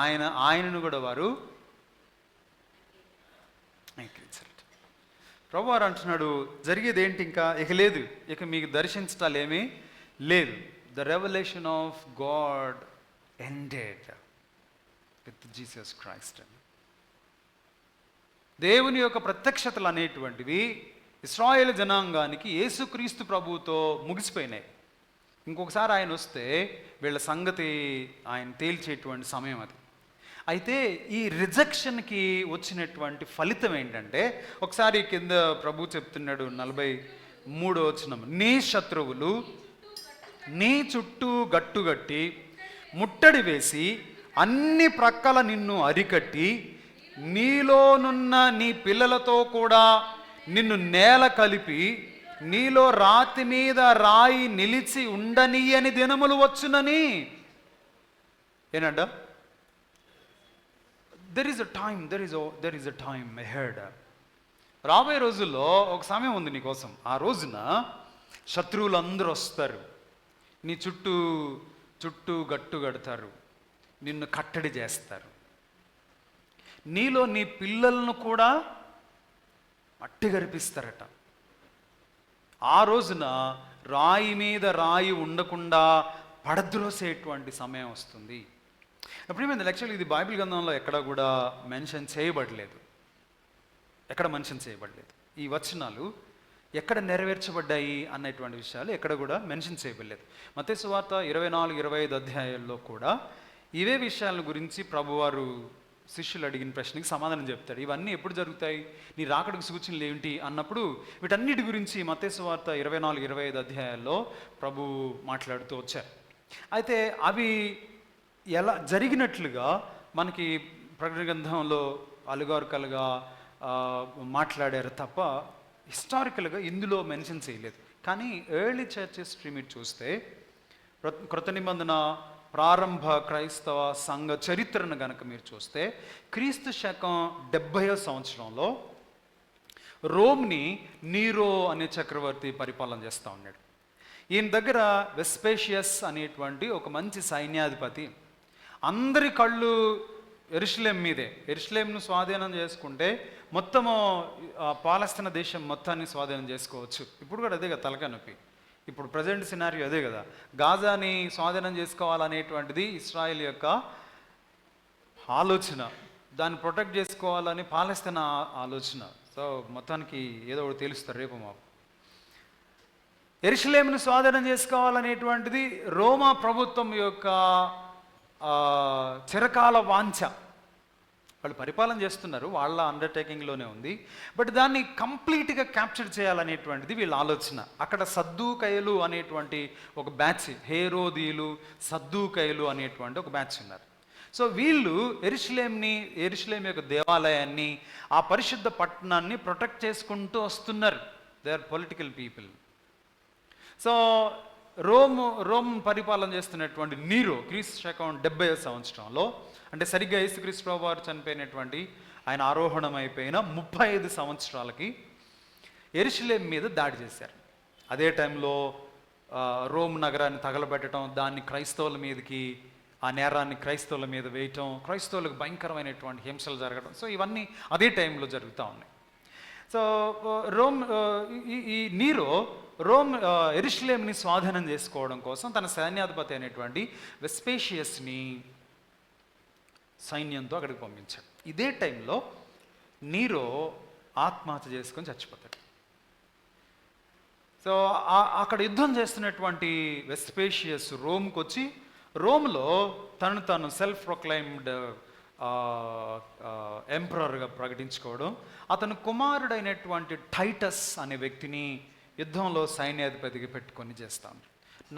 ఆయనను కూడా వారు అంగీకరించారు. ప్రభు వారు అంటున్నాడు, జరిగేది ఏంటి? ఇక లేదు, ఇక మీకు దర్శించటాలు ఏమీ లేదు. The revolution of God ended with Jesus Christ. దేవుని యొక్క ప్రత్యక్షతలు అనేటువంటివి ఇశ్రాయేలు జనాంగానికి యేసుక్రీస్తు ప్రభువుతో ముగిసిపోయినాయి. ఇంకొకసారి ఆయన వస్తే వీళ్ళ సంగతి ఆయన తేల్చేటువంటి సమయం అది. అయితే ఈ రిజెక్షన్కి వచ్చినటువంటి ఫలితం ఏంటంటే, ఒకసారి కింద ప్రభు చెప్తున్నాడు 43వ వచనం, నీ శత్రువులు నీ చుట్టూ గట్టుగట్టి ముట్టడి వేసి అన్ని ప్రక్కల నిన్ను అరికట్టి నీలోనున్న నీ పిల్లలతో కూడా నిన్ను నేల కలిపి నీలో రాతి మీద రాయి నిలిచి ఉండనీయని దినములు వచ్చునని. ఏనంట? There is a time ahead. రాబోయే రోజుల్లో ఒక సమయం ఉంది నీకోసం. ఆ రోజున శత్రువులు అందరూ వస్తారు, నీ చుట్టూ గట్టు కడతారు, నిన్ను కట్టడి చేస్తారు, నీలో నీ పిల్లలను కూడా మట్టి గరిపిస్తారట. ఆ రోజున రాయి మీద రాయి ఉండకుండా పడద్రోసేటువంటి సమయం వస్తుంది. అప్పుడు ఏమైంది? యాక్చువల్లీ ఇది బైబిల్ గ్రంథంలో ఎక్కడ కూడా మెన్షన్ చేయబడలేదు. ఈ వచనాలు ఎక్కడ నెరవేర్చబడ్డాయి అన్నటువంటి విషయాలు ఎక్కడ కూడా మెన్షన్ చేయబడలేదు. మత్తయి సువార్త 24-25 అధ్యాయాల్లో కూడా ఇవే విషయాల గురించి ప్రభువారు శిష్యులు అడిగిన ప్రశ్నకి సమాధానం చెప్తాడు. ఇవన్నీ ఎప్పుడు జరుగుతాయి, నీ రాకడకు సూచనలు ఏంటి అన్నప్పుడు వీటన్నిటి గురించి మత్తయి సువార్త 24-25 అధ్యాయాల్లో ప్రభు మాట్లాడుతూ వచ్చారు. అయితే అవి ఎలా జరిగినట్లుగా మనకి ప్రకటన గ్రంథంలో అలుగారుకలుగా మాట్లాడారు తప్ప హిస్టారికల్గా ఇందులో మెన్షన్ చేయలేదు. కానీ ఎర్లీ చర్చ్ హిస్టరీ మీరు చూస్తే, కృత నిబంధన ప్రారంభ క్రైస్తవ సంఘ చరిత్రను కనుక మీరు చూస్తే, క్రీస్తు శకం 70వ సంవత్సరంలో రోమ్ని నీరో అనే చక్రవర్తి పరిపాలన చేస్తూ ఉన్నాడు. ఈయన దగ్గర వెస్పేషియస్ అనేటువంటి ఒక మంచి సైన్యాధిపతి. అందరి కళ్ళు యెరూషలేం మీదే. యెరూషలేంను స్వాధీనం చేసుకుంటే మొత్తము పాలస్తీనా దేశం మొత్తాన్ని స్వాధీనం చేసుకోవచ్చు. ఇప్పుడు కూడా అదే కదా తలకాయ నొప్పి. ఇప్పుడు ప్రజెంట్ సినారియో అదే కదా. గాజాని స్వాధీనం చేసుకోవాలనేటువంటిది ఇస్రాయేల్ యొక్క ఆలోచన, దాన్ని ప్రొటెక్ట్ చేసుకోవాలని పాలస్తీనా ఆలోచన. సో మొత్తానికి ఏదో ఒకటి తెలుస్తారు రేపు మాకు. యెరూషలేంను స్వాధీనం చేసుకోవాలనేటువంటిది రోమా ప్రభుత్వం యొక్క చిరకాల వాంఛ. వాళ్ళు పరిపాలన చేస్తున్నారు, వాళ్ళ అండర్టేకింగ్లోనే ఉంది. బట్ దాన్ని కంప్లీట్గా క్యాప్చర్ చేయాలనేటువంటిది వీళ్ళ ఆలోచన. అక్కడ సద్దూకయ్యలు అనేటువంటి ఒక బ్యాచ్, హేరోదీలు సద్దూకయ్యలు అనేటువంటి ఒక బ్యాచ్ ఉన్నారు. సో వీళ్ళు యెరూషలేం యొక్క దేవాలయాన్ని, ఆ పరిశుద్ధ పట్టణాన్ని ప్రొటెక్ట్ చేసుకుంటూ వస్తున్నారు. They are political people. So Rome పరిపాలన చేస్తున్నటువంటి నీరో క్రీస్తు శకం 70వ సంవత్సరంలో, అంటే సరిగ్గా యేసుక్రీస్తు ప్రభువు వారు చనిపోయినటువంటి, ఆయన ఆరోహణం అయిపోయిన 35 సంవత్సరాలకి యెరూషలేం మీద దాడి చేశారు. అదే టైంలో రోమ్ నగరాన్ని తగలబెట్టడం, దాన్ని క్రైస్తవుల మీదకి, ఆ నేరాన్ని క్రైస్తవుల మీద వేయటం, క్రైస్తవులకు భయంకరమైనటువంటి హింసలు జరగడం. సో ఇవన్నీ అదే టైంలో జరుగుతూ ఉన్నాయి. సో ఈ నీరో యెరూషలేంని స్వాధీనం చేసుకోవడం కోసం తన సైన్యాధిపతి అయినటువంటి వెస్పేషియస్ని సైన్యంతో అక్కడికి పంపించాడు. ఇదే టైంలో నీరో ఆత్మహత్య చేసుకొని చచ్చిపోతాడు. సో అక్కడ యుద్ధం చేస్తున్నటువంటి వెస్పేషియస్ రోమ్కి వచ్చి రోమ్లో తను తాను సెల్ఫ్ ప్రొక్లైమ్డ్ ఎంపరర్గా ప్రకటించుకోవడం, అతను కుమారుడైనటువంటి టైటస్ అనే వ్యక్తిని యుద్ధంలో సైన్యాధిపతిగా పెట్టుకొని చేస్తాను.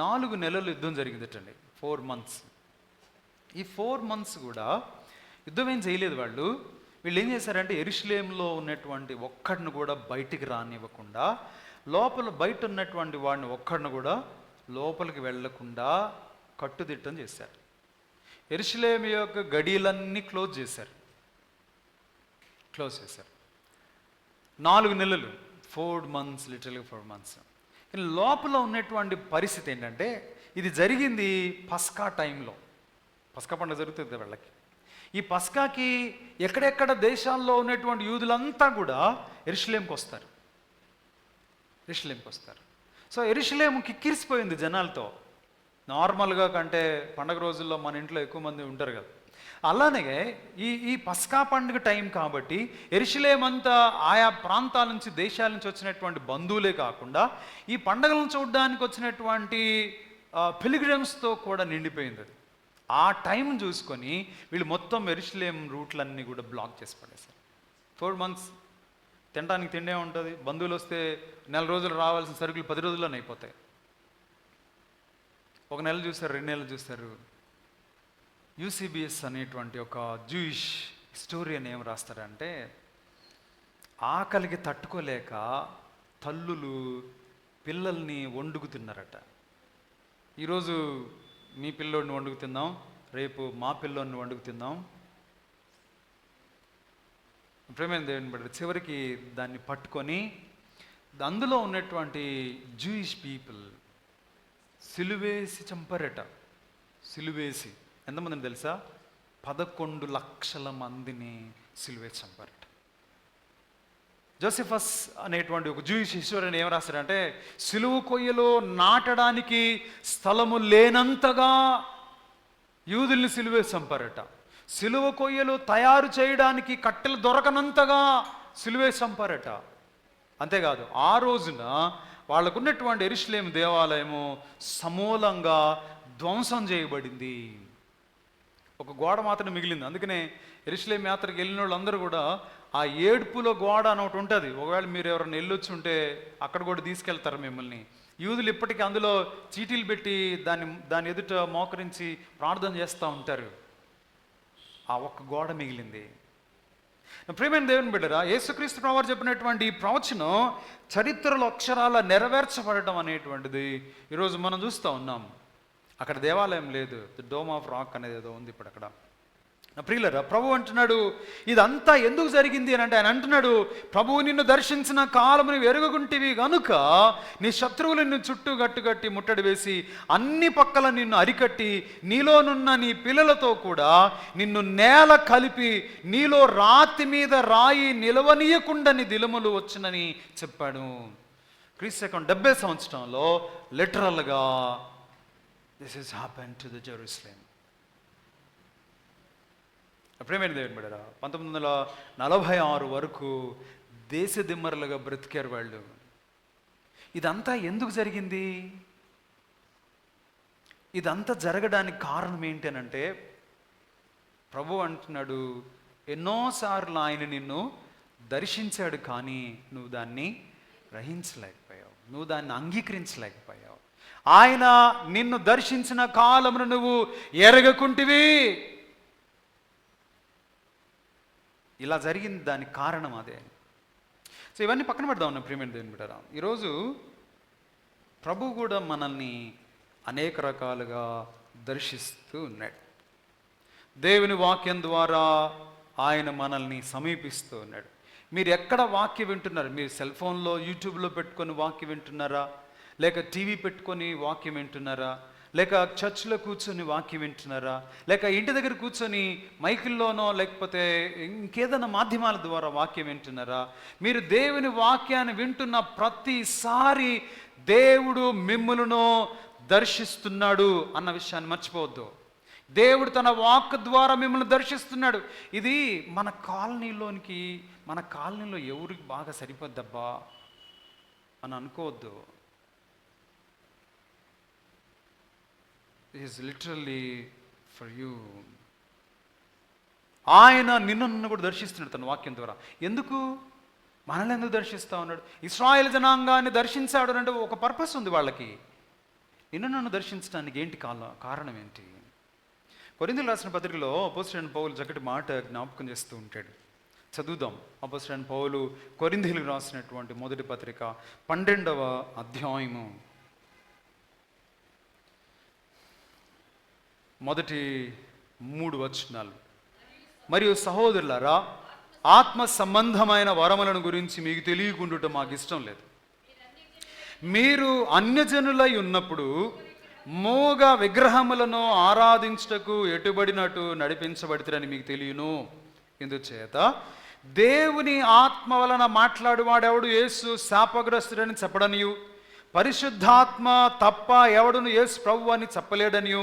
4 నెలలు యుద్ధం జరిగిందటండి, 4 months. ఈ 4 months కూడా యుద్ధం ఏం చేయలేదు వాళ్ళు. వీళ్ళు ఏం చేశారంటే యెరూషలేములో ఉన్నటువంటి ఒక్కడిని కూడా బయటికి రానివ్వకుండా, బయట ఉన్నటువంటి వాడిని ఒక్కడిని కూడా లోపలికి వెళ్లకుండా కట్టుదిట్టం చేశారు. యెరూషలేము యొక్క గడియలన్నీ క్లోజ్ చేశారు. 4 నెలలు, 4 months, లిటరల్గా 4 months. లోపల ఉన్నటువంటి పరిస్థితి ఏంటంటే, ఇది జరిగింది పస్కా టైంలో. పస్కా పండుగ జరుగుతుంది వాళ్ళకి. ఈ పస్కాకి ఎక్కడెక్కడ దేశాల్లో ఉన్నటువంటి యూదులంతా కూడా యెరూషలేముకి వస్తారు. సో యెరూషలేము కిక్కిరిసిపోయింది జనాలతో. నార్మల్గా కంటే పండగ రోజుల్లో మన ఇంట్లో ఎక్కువ మంది ఉంటారు కదా, అలానే ఈ పస్కా పండుగ టైం కాబట్టి యెరూషలేము అంతా ఆయా ప్రాంతాల నుంచి, దేశాల నుంచి వచ్చినటువంటి బంధువులే కాకుండా ఈ పండుగలను చూడడానికి వచ్చినటువంటి పిలిగ్రిమ్స్తో కూడా నిండిపోయింది అది. ఆ టైం చూసుకొని వీళ్ళు మొత్తం యెరూషలేము రూట్లన్నీ కూడా బ్లాక్ చేసి పడేశారు. 4 months తినడానికి తిండే ఉంటుంది. బంధువులు వస్తే 4 రోజులు రావాల్సిన సరుకులు 10 రోజుల్లోనే అయిపోతాయి. 1 నెల చూస్తారు, 2 నెలలు చూస్తారు. యూసీబీఎస్ అనేటువంటి ఒక జూయిష్ హిస్టోరియన్ ఏం రాస్తారంటే, ఆకలికి తట్టుకోలేక తల్లులు పిల్లల్ని వండుకుతున్నారట. ఈరోజు మీ పిల్లోడిని వండుకు తిందాం, రేపు మా పిల్లోడిని వండుకు తిందాం. ప్రేమైన దేవుని బట్టి చివరికి దాన్ని పట్టుకొని అందులో ఉన్నటువంటి జూయిష్ పీపుల్ సిలువేసి చంపారట. సిలువేసి ఎంతమందిని తెలుసా? 11 లక్షల మందిని సిలువేసి చంపారట. జోసెఫస్ అనేటువంటి ఒక జూయిష్ హిస్టోరియన్ ఏం రాస్తాడంటే, సిలువ కొయ్యలో నాటడానికి స్థలము లేనంతగా యూదుల్ని సిలువేసి చంపారట. సిలువ కొయ్యలు తయారు చేయడానికి కట్టెలు దొరకనంతగా సిలువేసి చంపారట. అంతేకాదు, ఆ రోజున వాళ్ళకున్నటువంటి యెరూషలేము దేవాలయము సమూలంగా ధ్వంసం చేయబడింది. ఒక గోడ మాత్రం మిగిలింది. అందుకనే యెరూషలేము యాత్రకు వెళ్ళిన వాళ్ళందరూ కూడా ఆ ఏడుపులో గోడ అని ఒకటి ఉంటుంది. ఒకవేళ మీరు ఎవరైనా వెళ్ళొచ్చి ఉంటే అక్కడ కూడా తీసుకెళ్తారు మిమ్మల్ని. యూదులు ఇప్పటికీ అందులో చీటీలు పెట్టి దాని ఎదుట మోకరించి ప్రార్థన చేస్తూ ఉంటారు. ఆ ఒక్క గోడ మిగిలింది. ప్రియమైన దేవుని బిడ్డరా, యేసుక్రీస్తు ప్రభువారు చెప్పినటువంటి ఈ ప్రవచనం చరిత్రలో అక్షరాల నెరవేర్చబడటం అనేటువంటిది ఈరోజు మనం చూస్తూ ఉన్నాం. అక్కడ దేవాలయం లేదు, ది డోమ్ ఆఫ్ రాక్ అనేది ఏదో ఉంది ఇప్పుడు అక్కడ. ప్రియులరా, ప్రభు అంటున్నాడు ఇదంతా ఎందుకు జరిగింది అని అంటే, ఆయన అంటున్నాడు, ప్రభువు నిన్ను దర్శించిన కాలము నువ్వు ఎరుగుకుంటివి గనుక నీ శత్రువులు నిన్ను చుట్టూ గట్టుగట్టి ముట్టడి వేసి అన్ని పక్కల నిన్ను అరికట్టి నీలోనున్న నీ పిల్లలతో కూడా నిన్ను నేల కలిపి నీలో రాతి మీద రాయి నిలవనీయకుండా నీ దిలములు వచ్చునని చెప్పాడు. క్రీస్తు శకం 70 సంవత్సరంలో లిటరల్గా this is happen to the Jerusalem. ప్రేమైన దేవుని బిడ్డరా, 1946 వరకు దేశ దిమ్మరులుగా బ్రతికారు వాళ్ళు. ఇదంతా ఎందుకు జరిగింది? ఇదంతా జరగడానికి కారణం ఏంటి అని అంటే, ప్రభు అంటున్నాడు, ఎన్నోసార్లు ఆయన నిన్ను దర్శించాడు కానీ నువ్వు దాన్ని గ్రహించలేకపోయావు, నువ్వు దాన్ని అంగీకరించలేకపోయావు. ఆయన నిన్ను దర్శించిన కాలమును నువ్వు ఎరగకుంటివి. ఇలా జరిగింది, దానికి కారణం అదే. సో ఇవన్నీ పక్కన పెడదాం ఉన్న ప్రియమైన దేవుని బిడ్డరా, ఈరోజు ప్రభు కూడా మనల్ని అనేక రకాలుగా దర్శిస్తూ ఉన్నాడు. దేవుని వాక్యం ద్వారా ఆయన మనల్ని సమీపిస్తూ ఉన్నాడు. మీరు ఎక్కడ వాక్యం వింటున్నారు? మీరు సెల్ ఫోన్లో యూట్యూబ్లో పెట్టుకొని వాక్యం వింటున్నారా? లేక టీవీ పెట్టుకొని వాక్యం వింటున్నారా? లేక చర్చ్లో కూర్చొని వాక్యం వింటున్నారా? లేక ఇంటి దగ్గర కూర్చొని మైకుల్లోనో లేకపోతే ఇంకేదైనా మాధ్యమాల ద్వారా వాక్యం వింటున్నారా? మీరు దేవుని వాక్యాన్ని వింటున్న ప్రతిసారి దేవుడు మిమ్ములను దర్శిస్తున్నాడు అన్న విషయాన్ని మర్చిపోవద్దు. దేవుడు తన వాక్ ద్వారా మిమ్మల్ని దర్శిస్తున్నాడు. ఇది మన కాలనీలో ఎవరికి బాగా సరిపోద్దబ్బా అని అనుకోవద్దు. Is literally for you. ఆయన నిన్ను కూడా దర్శిస్తున్నాడు తన వాక్యం ద్వారా. ఎందుకు? మనల్ని ఎందుకు దర్శిస్తా ఉన్నాడు? ఇశ్రాయేలు జనాంగాన్ని దర్శించాడు అంటే ఒక పర్పస్ ఉంది వాళ్ళకి. నన్ను దర్శించడానికి ఏంటి కారణం ఏంటి? కొరింథీయులకు రాసిన పత్రికలో అపోస్తలుడైన పౌలు చక్కటి మాట జ్ఞాపకం చేస్తూ ఉంటాడు. చదువుదాం. అపోస్తలుడైన పౌలు కొరింథీయులకు రాసినటువంటి మొదటి పత్రిక 12వ అధ్యాయము మొదటి 3 వచనాలు. మరియు సహోదరులారా, ఆత్మ సంబంధమైన వరములను గురించి మీకు తెలియకుండుట మాకు ఇష్టం లేదు. మీరు అన్యజనులై ఉన్నప్పుడు మూగ విగ్రహములను ఆరాధించుటకు ఎటుబడినట్టు నడిపించబడితేరని మీకు తెలియను. ఇందుచేత దేవుని ఆత్మ వలన మాట్లాడువాడెవడు యేసు శాపగ్రస్తుడని చెప్పడనియు, పరిశుద్ధాత్మ తప్ప ఎవడును యేసు ప్రభు అని చెప్పలేడనియు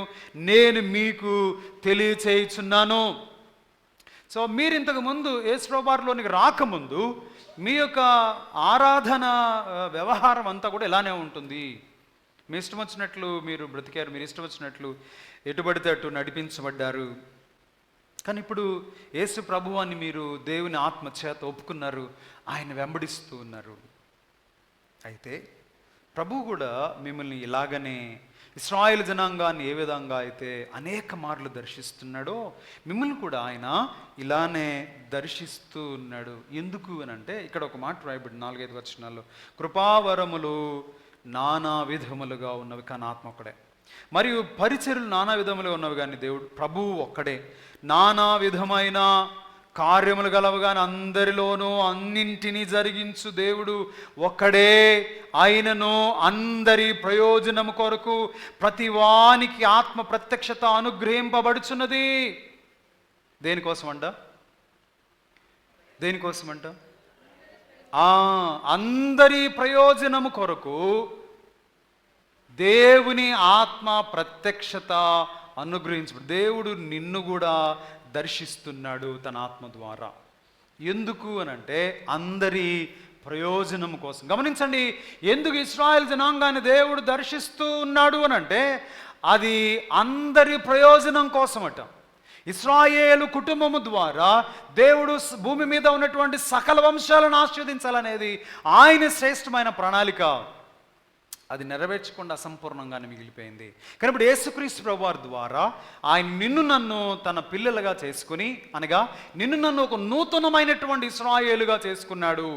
నేను మీకు తెలియచేయుచున్నాను. సో మీరు ఇంతకు ముందు యేసు ప్రభువారిలోనికి రాకముందు మీ యొక్క ఆరాధన వ్యవహారం అంతా కూడా ఇలానే ఉంటుంది. మీ ఇష్టం వచ్చినట్లు మీరు బ్రతికారు, మీరు ఇష్టం వచ్చినట్లు ఎటుబడితే అటు నడిపించబడ్డారు. కానీ ఇప్పుడు యేసు ప్రభువాన్ని మీరు దేవుని ఆత్మ చేత ఒప్పుకున్నారు, ఆయన వెంబడిస్తూ ఉన్నారు. అయితే ప్రభువు కూడా మిమ్మల్ని ఇలాగనే ఇశ్రాయేలు జనాంగాన్ని ఏ విధంగా అయితే అనేక మార్లు దర్శిస్తున్నాడో మిమ్మల్ని కూడా ఆయన ఇలానే దర్శిస్తూ ఉన్నాడు. ఎందుకు అని అంటే ఇక్కడ ఒక మాట రాయబడి 4-5 వచనాల్లో, కృపావరములు నానా విధములుగా ఉన్నవి కానీ ఆత్మ ఒక్కడే, మరియు పరిచర్యలు నానా విధములుగా ఉన్నవి కానీ దేవుడు ప్రభువు ఒక్కడే. నానా విధమైన కార్యములు గలవు కానీ అందరిలోనూ అన్నింటినీ జరిగించు దేవుడు ఒక్కడే. ఆయనను అందరి ప్రయోజనము కొరకు ప్రతివానికి ఆత్మ ప్రత్యక్షత అనుగ్రహింపబడుచున్నది. దేనికోసమంట? అందరి ప్రయోజనము కొరకు దేవుని ఆత్మ ప్రత్యక్షత అనుగ్రహించబడు. దేవుడు నిన్ను కూడా దర్శిస్తున్నాడు తన ఆత్మ ద్వారా. ఎందుకు అనంటే అందరి ప్రయోజనం కోసం. గమనించండి, ఎందుకు ఇశ్రాయేలు జనాంగాన్ని దేవుడు దర్శిస్తూ ఉన్నాడు అనంటే అది అందరి ప్రయోజనం కోసమట. ఇశ్రాయేలు కుటుంబము ద్వారా దేవుడు భూమి మీద ఉన్నటువంటి సకల వంశాలను ఆశీర్వదించాలనేది ఆయన శ్రేష్టమైన ప్రణాళిక. అది నెరవేర్చకుండా అసంపూర్ణంగానే మిగిలిపోయింది. కానీ ఇప్పుడు యేసుక్రీస్తు ప్రభువారి ద్వారా ఆయన నిన్ను నన్ను తన పిల్లలుగా చేసుకుని, అనగా నిన్ను నన్ను ఒక నూతనమైనటువంటి ఇశ్రాయేలుగా చేసుకున్నాడు.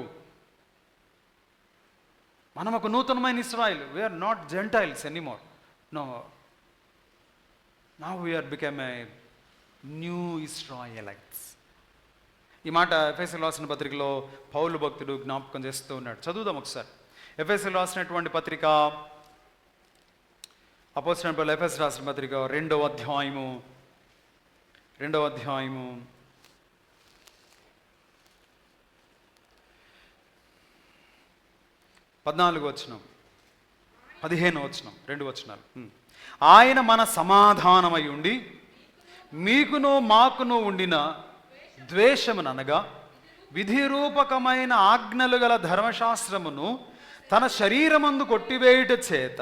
మనం ఒక నూతనమైన ఇశ్రాయేలు. We are not gentiles anymore. No, now we are become a new Israelites. ఈ మాట ఎఫెసీయులకు రాసిన పత్రికలో పౌలు భక్తుడు జ్ఞాపకం చేస్తూ ఉన్నాడు. చదువుదాం ఒకసారి. ఎఫెసీయులకు రాసినటువంటి పత్రిక, అపోస్తలుడైన పౌలు ఎఫెసీయులకు రాసిన పత్రిక 2వ అధ్యాయము 14వ వచనం 15వ వచనం 2 వచనాలు. ఆయన మన సమాధానమై ఉండి మీకును మాకును ఉండిన ద్వేషముననగా విధిరూపకమైన ఆజ్ఞలు గల ధర్మశాస్త్రమును తన శరీరమందు కొట్టివేయుట చేత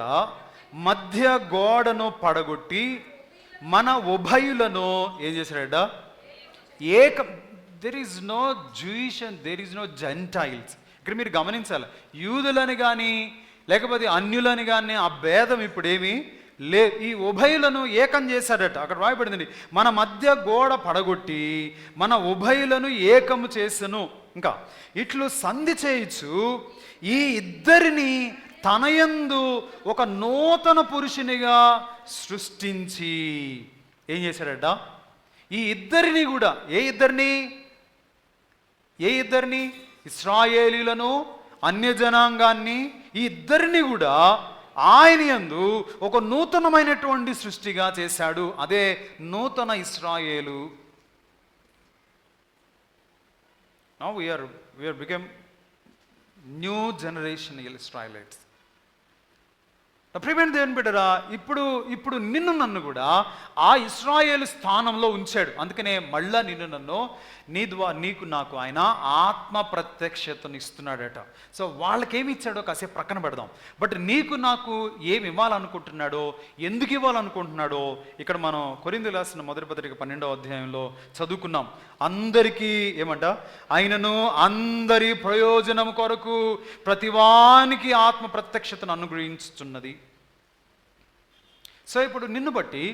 మధ్య గోడను పడగొట్టి మన ఉభయులను ఏం చేశాడట? There is no Jewish and there is no Gentiles. ఇక్కడ మీరు గమనించాలి, యూదులని కానీ లేకపోతే అన్యులని కానీ ఆ భేదం ఇప్పుడేమీ ఈ ఉభయులను ఏకం చేశాడట. అక్కడ రాయబడింది, మన మధ్య గోడ పడగొట్టి మన ఉభయులను ఏకము చేసెను. ఇంకా ఇట్లు సంధి చేయొచ్చు ఈ ఇద్దరిని తనయందు ఒక నూతన పురుషునిగా సృష్టించి ఏం చేశాడట? ఈ ఇద్దరిని కూడా, ఏ ఇద్దరిని? ఇశ్రాయేలీలను, అన్యజనాంగాన్ని, ఈ ఇద్దరిని కూడా ఆయన యందు ఒక నూతనమైనటువంటి సృష్టిగా చేశాడు. అదే నూతన ఇశ్రాయేలు. Now we are become new generation Israelites. ప్రియమైన దేవుని బిడ్డరా, ఇప్పుడు నిన్ను నన్ను కూడా ఆ ఇశ్రాయేలు స్థానంలో ఉంచాడు. అందుకనే మళ్ళా నిన్ను నన్ను నీకు నాకు ఆయన ఆత్మ ప్రత్యక్షతను ఇస్తున్నాడట. సో వాళ్ళకేమి ఇచ్చాడో కాసేపు ప్రక్కన పెడదాం. బట్ నీకు నాకు ఏమి ఇవ్వాలనుకుంటున్నాడో, ఎందుకు ఇవ్వాలనుకుంటున్నాడో ఇక్కడ మనం కొరింథీయులకు రాసిన మొదటి పత్రిక 12వ అధ్యాయంలో చదువుకున్నాం. అందరికీ ఏమంట, ఆయనను అందరి ప్రయోజనం కొరకు ప్రతివానికి ఆత్మ ప్రత్యక్షతను అనుగ్రహించుతున్నది. సో ఇప్పుడు నిన్ను బట్టి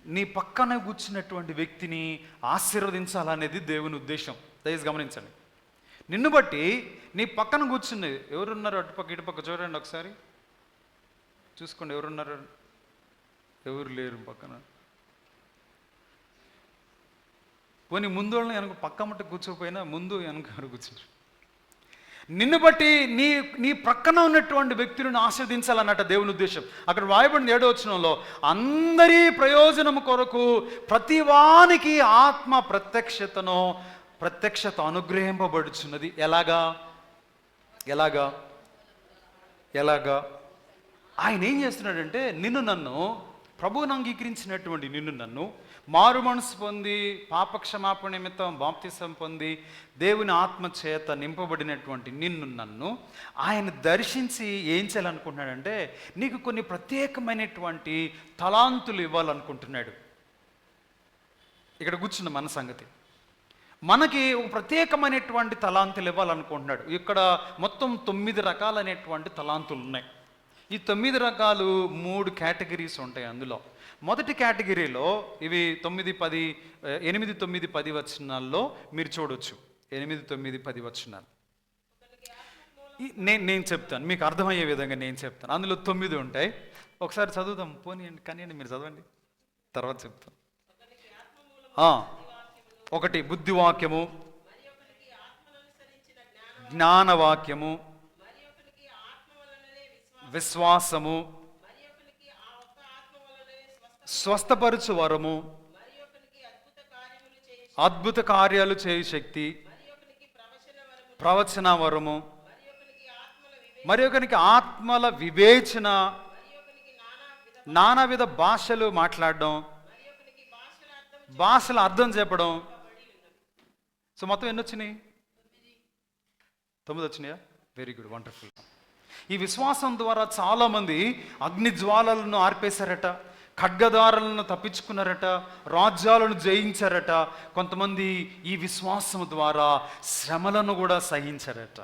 నీ పక్కన కూర్చున్నటువంటి వ్యక్తిని ఆశీర్వదించాలనేది దేవుని ఉద్దేశం. దయచేసి గమనించండి. నిన్ను బట్టి నీ పక్కన కూర్చుని ఎవరున్నారు, అటుపక్క ఇటుపక్క చూడండి ఒకసారి, చూసుకోండి ఎవరున్నారు. ఎవరు లేరు పక్కన. పోనీ ముందు వాళ్ళని వెనక పక్క మట్ట కూర్చోపోయినా ముందు వెనక కూర్చున్నారు. నిన్ను బట్టి నీ ప్రక్కన ఉన్నటువంటి వ్యక్తులను ఆశీర్వదించాలన్నట్ట దేవుని ఉద్దేశం. అక్కడ రాయబడిన 7వ వచనంలో అందరి ప్రయోజనం కొరకు ప్రతివానికి ఆత్మ ప్రత్యక్షత అనుగ్రహింపబడుచున్నది. ఎలాగా ఆయన ఏం చేస్తున్నాడంటే, నిన్ను నన్ను, ప్రభువును అంగీకరించినటువంటి నిన్ను నన్ను, మారు మనసు పొంది పాపక్షమాపణ నిమిత్తం బాప్తిసం పొంది దేవుని ఆత్మ చేత నింపబడినటువంటి నిన్ను నన్ను ఆయన దర్శించి ఏం చేయాలనుకుంటున్నాడంటే, నీకు కొన్ని ప్రత్యేకమైనటువంటి తలాంతులు ఇవ్వాలనుకుంటున్నాడు. ఇక్కడ కూర్చున్న మన సంగతి, మనకి ఒక ప్రత్యేకమైనటువంటి తలాంతులు ఇవ్వాలనుకుంటున్నాడు. ఇక్కడ మొత్తం 9 రకాలైనటువంటి తలాంతులు ఉన్నాయి. ఈ 9 రకాలు 3 కేటగిరీస్ ఉంటాయి. అందులో మొదటి కేటగిరీలో ఇవి 8, 9, 10 వచనాల్లో మీరు చూడొచ్చు. 8, 9, 10 వచనాలు నేను చెప్తాను, మీకు అర్థమయ్యే విధంగా నేను చెప్తాను. అందులో 9 ఉంటాయి. ఒకసారి చదువుదాం, పోనీయండి, కానీ మీరు చదవండి, తర్వాత చెప్తాను. 1 బుద్ధివాక్యము, జ్ఞానవాక్యము, విశ్వాసము, స్వస్థపరచు వరము, అద్భుత కార్యాలు చేయు శక్తి, ప్రవచన వరము, మరి ఒకరికి ఆత్మల వివేచన, నానావిధ భాషలు మాట్లాడడం, భాషల అర్థం చెప్పడం. సో మొత్తం ఎన్ని వచ్చినాయి? 9 వచ్చినాయా? Very good, wonderful. ఈ విశ్వాసం ద్వారా చాలామంది అగ్ని జ్వాలలను ఆర్పేశారట, ఖడ్గదారులను తప్పించుకున్నారట, రాజ్యాలను జయించారట. కొంతమంది ఈ విశ్వాసం ద్వారా శ్రమలను కూడా సహించారట.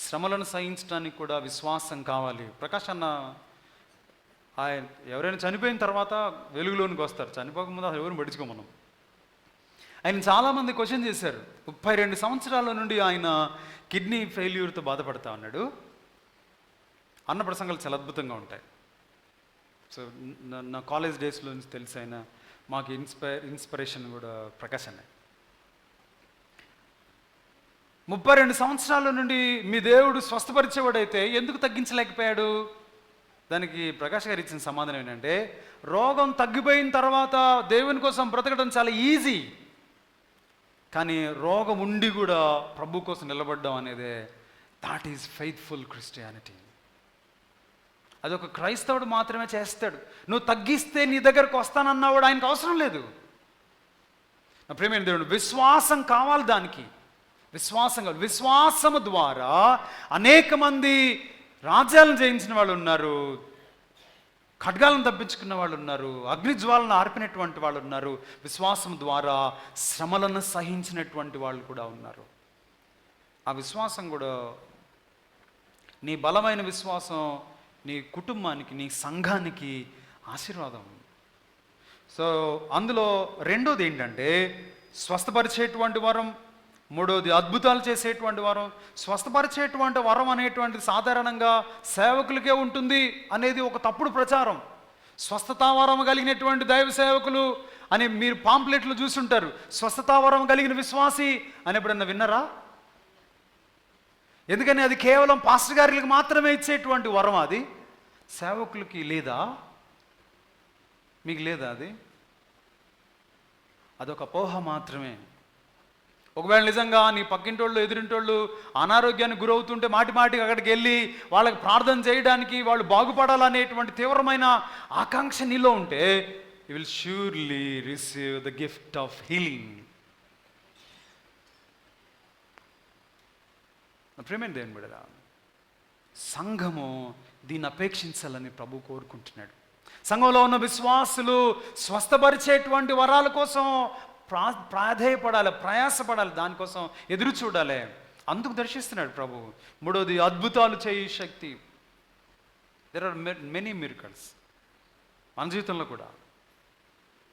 శ్రమలను సహించడానికి కూడా విశ్వాసం కావాలి. ప్రకాష్ అన్న ఆయన ఎవరైనా చనిపోయిన తర్వాత వెలుగులోనికి వస్తారు, చనిపోకముందు అసలు ఎవరిని పట్టించుకో మనం. ఆయన చాలామంది క్వశ్చన్ చేశారు. 32 సంవత్సరాల నుండి ఆయన కిడ్నీ ఫెయిల్యూర్తో బాధపడతా ఉన్నాడు. అన్న ప్రసంగాలు చాలా అద్భుతంగా ఉంటాయి. సో నా కాలేజ్ డేస్లో నుంచి తెలిసి ఆయన మాకు ఇన్స్పిరేషన్ కూడా ప్రకాష్ అన్న. 32 సంవత్సరాల నుండి మీ దేవుడు స్వస్థపరిచేవాడైతే ఎందుకు తగ్గించలేకపోయాడు? దానికి ప్రకాష్ గారు ఇచ్చిన సమాధానం ఏంటంటే, రోగం తగ్గిపోయిన తర్వాత దేవుని కోసం బ్రతకడం చాలా ఈజీ, కానీ రోగం ఉండి కూడా ప్రభు కోసం నిలబడడం అనేదే దాట్ ఈజ్ ఫెయిత్ఫుల్ క్రిస్టియానిటీ. అదొక క్రైస్తవుడు మాత్రమే చేస్తాడు. నువ్వు తగ్గిస్తే నీ దగ్గరకు వస్తానన్నవాడు ఆయనకు అవసరం లేదు. నా ప్రియమైన దేవుడు, విశ్వాసం కావాలి. దానికి విశ్వాసం కావాలి. విశ్వాసము ద్వారా అనేక మంది రాజ్యాలను జయించిన వాళ్ళు ఉన్నారు, ఖడ్గాలను తప్పించుకున్న వాళ్ళు ఉన్నారు, అగ్నిజ్వాలను ఆర్పినటువంటి వాళ్ళు ఉన్నారు, విశ్వాసం ద్వారా శ్రమలను సహించినటువంటి వాళ్ళు కూడా ఉన్నారు. ఆ విశ్వాసం కూడా, నీ బలమైన విశ్వాసం నీ కుటుంబానికి, నీ సంఘానికి ఆశీర్వాదం. సో అందులో రెండోది ఏంటంటే స్వస్థపరిచేటువంటి వరం, మూడోది అద్భుతాలు చేసేటువంటి వరం. స్వస్థపరిచేటువంటి వరం అనేటువంటిది సాధారణంగా సేవకులకే ఉంటుంది అనేది ఒక తప్పుడు ప్రచారం. స్వస్థతావరం కలిగినటువంటి దైవ సేవకులు అని మీరు పాంప్లెట్లు చూసుంటారు. స్వస్థతావరం కలిగిన విశ్వాసి అని ఎప్పుడన్నా విన్నారా? ఎందుకని అది కేవలం పాస్టర్ గారికి మాత్రమే ఇచ్చేటువంటి వరం. అది సేవకులకి లేదా? మీకు లేదా? అదొక అపోహ మాత్రమే. ఒకవేళ నిజంగా నీ పక్కింటోళ్ళు ఎదురింటోళ్ళు అనారోగ్యానికి గురవుతుంటే మాటి మాటికి అక్కడికి వెళ్ళి వాళ్ళకి ప్రార్థన చేయడానికి, వాళ్ళు బాగుపడాలనేటువంటి తీవ్రమైన ఆకాంక్ష నీలో ఉంటే you will surely receive the gift of healing. ప్రేమైన దేవుని బిడ్డలారా, సంఘము దీన్ని అపేక్షించాలని ప్రభు కోరుకుంటున్నాడు. సంఘంలో ఉన్న విశ్వాసులు స్వస్థపరిచేటువంటి వరాల కోసం ప్రాధేయపడాలి, ప్రయాసపడాలి, దానికోసం ఎదురు చూడాలి. అందుకు దర్శిస్తున్నాడు ప్రభు. మూడోది, అద్భుతాలు చేయి శక్తి. There are many miracles. మన జీవితంలో కూడా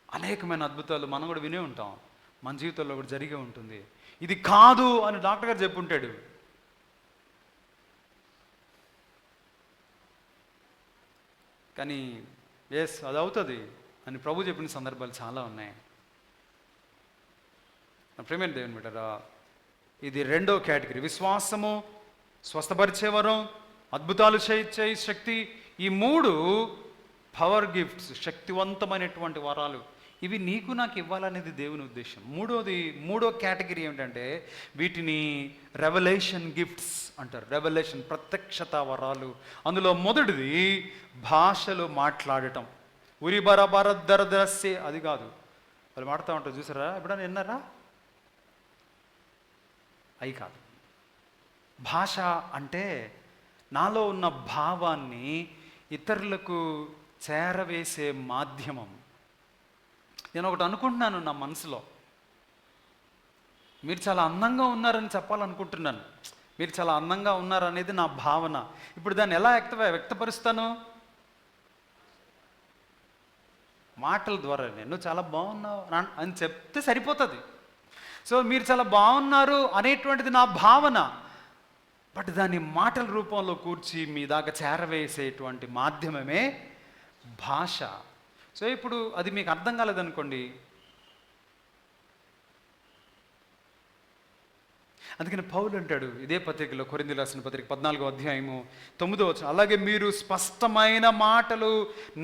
అనేకమైన అద్భుతాలు మనం కూడా వినే ఉంటాం, మన జీవితంలో కూడా జరిగే ఉంటుంది. ఇది కాదు అని డాక్టర్ గారు చెప్పుంటాడు, కానీ ఎస్ అది అవుతుంది అని ప్రభు చెప్పిన సందర్భాలు చాలా ఉన్నాయి. ప్రేమైన దేవుని బిడ్డలారా, ఇది రెండో కేటగిరీ. విశ్వాసము, స్వస్థపరిచే వరం, అద్భుతాలు చేయి శక్తి. ఈ మూడు పవర్ గిఫ్ట్స్, శక్తివంతమైనటువంటి వరాలు. ఇవి నీకు నాకు ఇవ్వాలనేది దేవుని ఉద్దేశం. మూడో కేటగిరీ ఏమిటంటే వీటిని రెవల్యూషన్ గిఫ్ట్స్ అంటారు. రెవల్యూషన్, ప్రత్యక్షత వరాలు. అందులో మొదటిది భాషలు మాట్లాడటం. ఉరి బరబరద్దరదస్సే, అది కాదు. వాళ్ళు మాడుతూ ఉంటారు చూసారా, ఎప్పుడైనా విన్నారా? అవి కాదు. భాష అంటే నాలో ఉన్న భావాన్ని ఇతరులకు చేరవేసే మాధ్యమం. నేను ఒకటి అనుకుంటున్నాను నా మనసులో, మీరు చాలా అందంగా ఉన్నారని చెప్పాలనుకుంటున్నాను. మీరు చాలా అందంగా ఉన్నారనేది నా భావన. ఇప్పుడు దాన్ని ఎలా వ్యక్తపరుస్తాను? మాటల ద్వారా. నేను చాలా బాగున్నావు అని చెప్తే సరిపోతుంది. సో మీరు చాలా బాగున్నారు అనేటువంటిది నా భావన, బట్ దాన్ని మాటల రూపంలో కూర్చి మీ దాకా చేరవేసేటువంటి మాధ్యమమే భాష. సో ఇప్పుడు అది మీకు అర్థం కాలేదనుకోండి, అందుకని పౌలు అంటాడు ఇదే పత్రికలో, కొరింథీయులకు రాసిన పత్రిక 14వ అధ్యాయము 9వ వచనం, అలాగే మీరు స్పష్టమైన మాటలు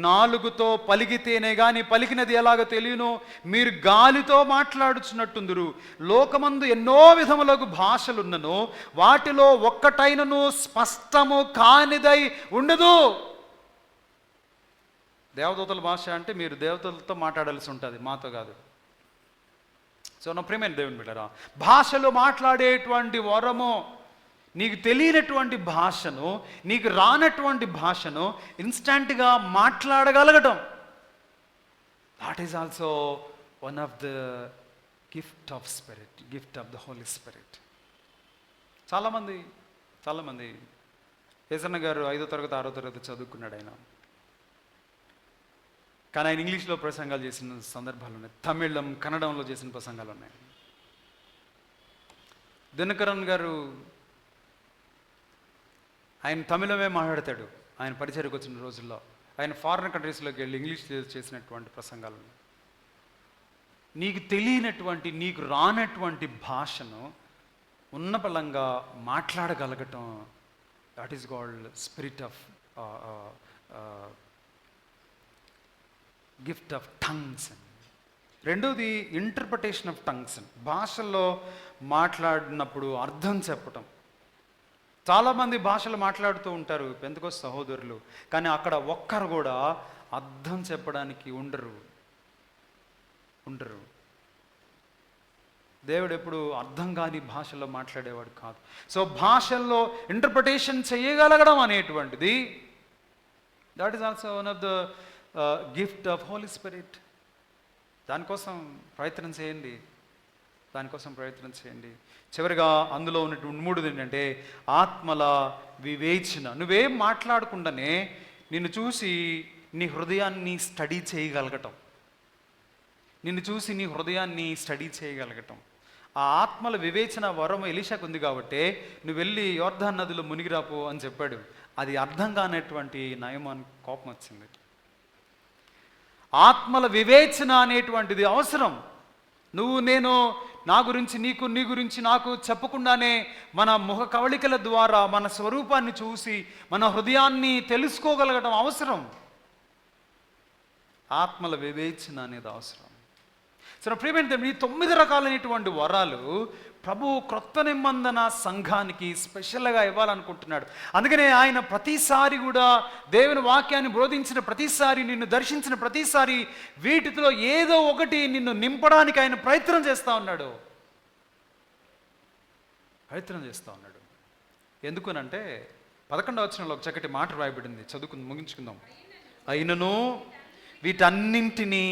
నాలుగుతో పలికితేనే కానీ పలికినది ఎలాగో తెలియను, మీరు గాలితో మాట్లాడుచున్నట్టుందురు. లోకమందు ఎన్నో విధములకు భాషలున్నను, వాటిలో ఒక్కటైనను స్పష్టము కానిదై ఉండదు. దేవదూతల భాష అంటే మీరు దేవతలతో మాట్లాడాల్సి ఉంటుంది, మాతో కాదు. సో నా ప్రియమైన దేవుని బిడ్డలారా, భాషలో మాట్లాడేటువంటి వరము, నీకు తెలియనటువంటి భాషను, నీకు రానటువంటి భాషను ఇన్స్టంట్గా మాట్లాడగలగటం, that is also one of the gift of spirit, gift of the Holy Spirit. చాలామంది ఏసన్న గారు 5వ తరగతి 6వ తరగతి చదువుకున్నాడు ఆయన, కానీ ఆయన ఇంగ్లీష్లో ప్రసంగాలు చేసిన సందర్భాలు ఉన్నాయి, తమిళం కన్నడంలో చేసిన ప్రసంగాలు ఉన్నాయి. దినకరన్ గారు ఆయన తమిళమే మాట్లాడతాడు ఆయన పరిచయకు వచ్చిన రోజుల్లో. ఆయన ఫారిన్ కంట్రీస్లోకి వెళ్ళి ఇంగ్లీష్ చేసినటువంటి ప్రసంగాలు ఉన్నాయి. నీకు తెలియనటువంటి, నీకు రానటువంటి భాషను ఉన్నపలంగా మాట్లాడగలగటం, that is called spirit of gift of tongues. రెండోది ఇంటర్ప్రిటేషన్ ఆఫ్ టంగ్స్. భాషల్లో మాట్లాడినప్పుడు అర్థం చెప్పటం. చాలామంది భాషలు మాట్లాడుతూ ఉంటారు పెంతెకోస్తు సహోదరులు, కానీ అక్కడ ఒక్కరు కూడా అర్థం చెప్పడానికి ఉండరు. దేవుడు ఎప్పుడు అర్థం కాని భాషలో మాట్లాడేవాడు కాదు. సో భాషల్లో ఇంటర్ప్రిటేషన్ చేయగలగడం అనేటువంటిది, that is also one of the gift of Holy Spirit. దానికోసం ప్రయత్నం చేయండి. చివరిగా అందులో ఉన్నటువంటి మూడోది ఏంటంటే ఆత్మల వివేచన. నువ్వేం మాట్లాడకుండానే నిన్ను చూసి నీ హృదయాన్ని స్టడీ చేయగలగటం. ఆ ఆత్మల వివేచన వరం ఎలీషాకు ఉంది కాబట్టి నువ్వు వెళ్ళి యోర్దాను నదిలో మునిగిరాపో అని చెప్పాడు. అది అర్థం కానటువంటి నయమానికి కోపం వచ్చింది. ఆత్మల వివేచన అనేటువంటిది అవసరం. నేను నా గురించి నీకు, నీ గురించి నాకు చెప్పకుండానే మన ముఖ కవళికల ద్వారా మన స్వరూపాన్ని చూసి మన హృదయాన్ని తెలుసుకోగలగడం అవసరం. ఆత్మల వివేచన అనేది అవసరం. సో ప్రియమైన ఈ 9 రకాలైనటువంటి వరాలు ప్రభు క్రొత్త నిబంధన సంఘానికి స్పెషల్గా ఇవ్వాలనుకుంటున్నాడు. అందుకనే ఆయన ప్రతిసారి కూడా దేవుని వాక్యాన్ని బోధించిన ప్రతిసారి, నిన్ను దర్శించిన ప్రతిసారి వీటిలో ఏదో ఒకటి నిన్ను నింపడానికి ఆయన ప్రయత్నం చేస్తూ ఉన్నాడు. ఎందుకనంటే 11వ వచనంలో ఒక చక్కటి మాట రాయబడింది, చదువుకుందాం, ముగించుకుందాం. అయినను వీటన్నింటినీ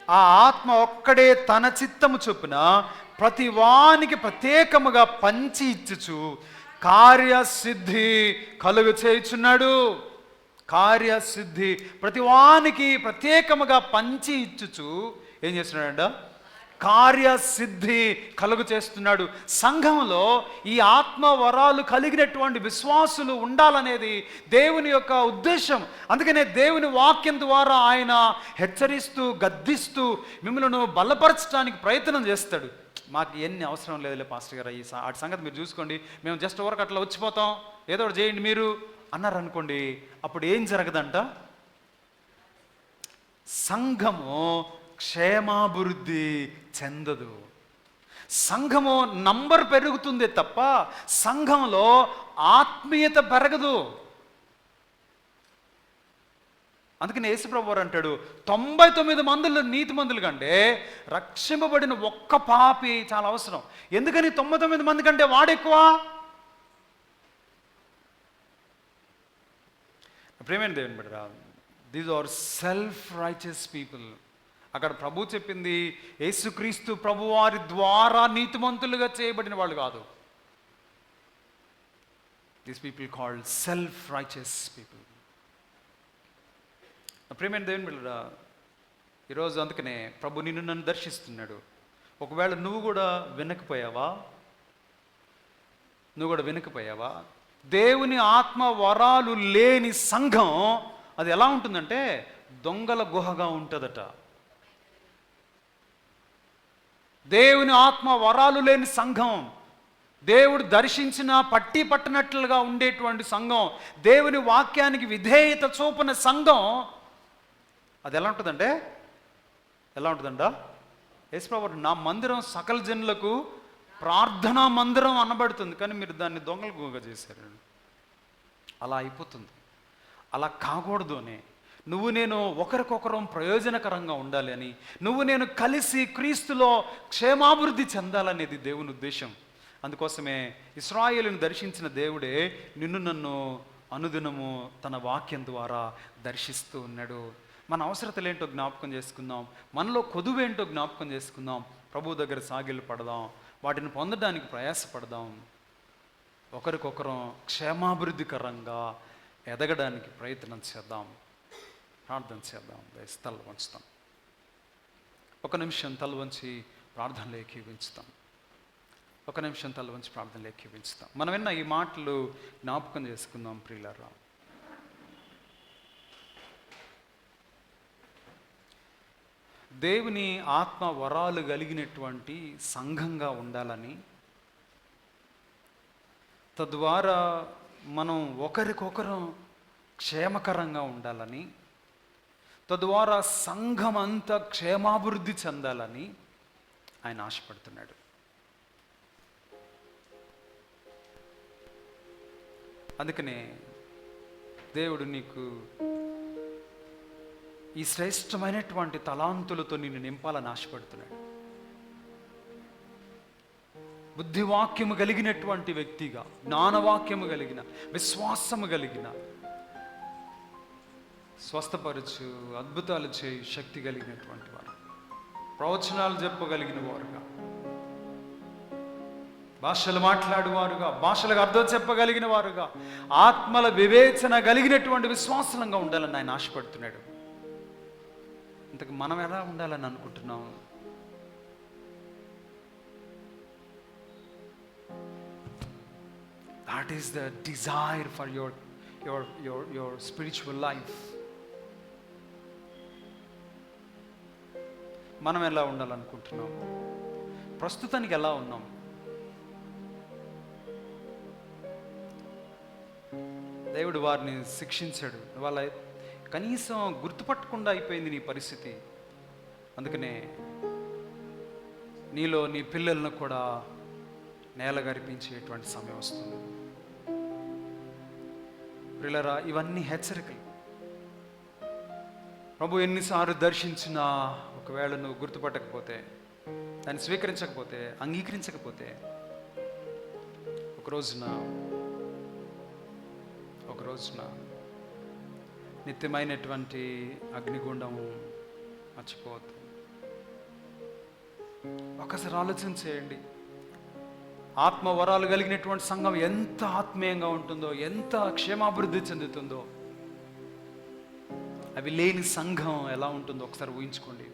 ఆ ఆత్మ ఒక్కడే తన చిత్తము చొప్పున ప్రతి వానికి ప్రత్యేకముగా పంచి ఇచ్చుచు కార్యసిద్ధి కలుగు చేయుచున్నాడు. కార్యసిద్ధి ప్రతి వానికి ప్రత్యేకముగా పంచి ఇచ్చుచు ఏం చేస్తున్నాడంట? కార్యసిద్ధి కలుగు చేస్తున్నాడు. సంఘంలో ఈ ఆత్మ వరాలు కలిగినటువంటి విశ్వాసులు ఉండాలనేది దేవుని యొక్క ఉద్దేశం. అందుకనే దేవుని వాక్యం ద్వారా ఆయన హెచ్చరిస్తూ, గద్దిస్తూ మిమ్మల్ని బలపరచడానికి ప్రయత్నం చేస్తాడు. మాకు ఎన్ని అవసరం లేదులే పాస్టర్ గారు, ఆ సంగతి మీరు చూసుకోండి, మేము జస్ట్ వరకు అట్లా వచ్చిపోతాం, ఏదో ఒకటి చేయండి మీరు అన్నారనుకోండి, అప్పుడు ఏం జరగదంట? సంఘము క్షేమాభివృద్ధి చెందదు. సంఘము నంబర్ పెరుగుతుంది తప్ప సంఘంలో ఆత్మీయత పెరగదు. అందుకని యేసుప్రభు వారు అంటాడు, 99 మందులు నీతిమంతుల కంటే రక్షింపబడిన ఒక్క పాపి చాలా అవసరం. ఎందుకని 99 మంది కంటే వాడెక్కువ? ప్రేమైన దేవుని బిడ్డరా, these are self righteous people. అక్కడ ప్రభు చెప్పింది యేసుక్రీస్తు ప్రభు వారి ద్వారా నీతిమంతులుగా చేయబడిన వాళ్ళు కాదు. These people called self righteous people. ప్రేమైన దేవుని బిడ్డరా, ఈరోజు అందుకనే ప్రభు నిన్ను నన్ను దర్శిస్తున్నాడు. ఒకవేళ నువ్వు కూడా వినకపోయావా? దేవుని ఆత్మ వరాలు లేని సంఘం అది ఎలా ఉంటుందంటే దొంగల గుహగా ఉంటుందట. దేవుని ఆత్మ వరాలు లేని సంఘం, దేవుడు దర్శించిన పట్టి పట్టనట్లుగా ఉండేటువంటి సంఘం, దేవుని వాక్యానికి విధేయత చూపన సంఘం అది ఎలా ఉంటుందంట? యేసుప్రభు నా మందిరం సకల జనులకు ప్రార్థనా మందిరం అనబడుతుంది, కానీ మీరు దాన్ని దొంగల గుహగా చేశారు. అలా అయిపోతుంది. అలా కాకూడదు అని, నువ్వు నేను ఒకరికొకరం ప్రయోజనకరంగా ఉండాలి అని, నువ్వు నేను కలిసి క్రీస్తులో క్షేమాభివృద్ధి చెందాలనేది దేవుని ఉద్దేశం. అందుకోసమే ఇశ్రాయేలును దర్శించిన దేవుడే నిన్ను నన్ను అనుదినము తన వాక్యం ద్వారా దర్శిస్తూ ఉన్నాడు. మన అవసరతలు ఏంటో జ్ఞాపకం చేసుకుందాం, మనలో కొదువేంటో జ్ఞాపకం చేసుకుందాం, ప్రభు దగ్గర సాగిలు పడదాం, వాటిని పొందడానికి ప్రయాసపడదాం, ఒకరికొకరం క్షేమాభివృద్ధికరంగా ఎదగడానికి ప్రయత్నం చేద్దాం. ప్రార్థన చేద్దాం. తల వంచుతాం. ఒక నిమిషం తల వంచి ప్రార్థనలో ఏకీవించుతాం. మనం విన్న ఈ మాటలు జ్ఞాపకం చేసుకుందాం ప్రియులారా. దేవుని ఆత్మ వరాలు కలిగినటువంటి సంఘంగా ఉండాలని, తద్వారా మనం ఒకరికొకరం క్షేమకరంగా ఉండాలని, తద్వారా సంఘం అంతా క్షేమాభివృద్ధి చెందాలని ఆయన ఆశపడుతున్నాడు. అందుకనే దేవుడు నీకు ఈ శ్రేష్టమైనటువంటి తలాంతులతో నిన్ను నింపాలని ఆశపడుతున్నాడు. బుద్ధివాక్యము కలిగినటువంటి వ్యక్తిగా, జ్ఞానవాక్యము కలిగిన, విశ్వాసము కలిగిన, స్వస్థపరచు, అద్భుతాలు చేయు శక్తి కలిగినటువంటి వారు, ప్రవచనాలు చెప్పగలిగిన వారుగా, భాషలు మాట్లాడేవారుగా, భాషలకు అర్థం చెప్పగలిగిన వారుగా, ఆత్మల వివేచన కలిగినటువంటి విశ్వాసంగా ఉండాలని ఆయన ఆశపడుతున్నాడు. ఇంతకు మనం ఎలా ఉండాలని అనుకుంటున్నాం? That is the desire for your spiritual life. మనం ఎలా ఉండాలనుకుంటున్నాం? ప్రస్తుతానికి ఎలా ఉన్నాం? దేవుడు వారిని శిక్షించాడు, వాళ్ళ కనీసం గుర్తుపట్టకుండా అయిపోయింది నీ పరిస్థితి. అందుకనే నీలో నీ పిల్లలను కూడా నేల గరిపించేటువంటి సమయం వస్తుంది. ప్రియులారా, ఇవన్నీ హెచ్చరికలు. ప్రభు ఎన్నిసార్లు దర్శించినా ఒకవేళ నువ్వు గుర్తుపట్టకపోతే, దాన్ని స్వీకరించకపోతే, అంగీకరించకపోతే, ఒక రోజున నిత్యమైనటువంటి అగ్నిగుండం మర్చిపోవద్దు. ఒకసారి ఆలోచన చేయండి. ఆత్మ వరాలు కలిగినటువంటి సంఘం ఎంత ఆత్మీయంగా ఉంటుందో, ఎంత క్షేమాభివృద్ధి చెందుతుందో, అవి లేని సంఘం ఎలా ఉంటుందో ఒకసారి ఊహించుకోండి.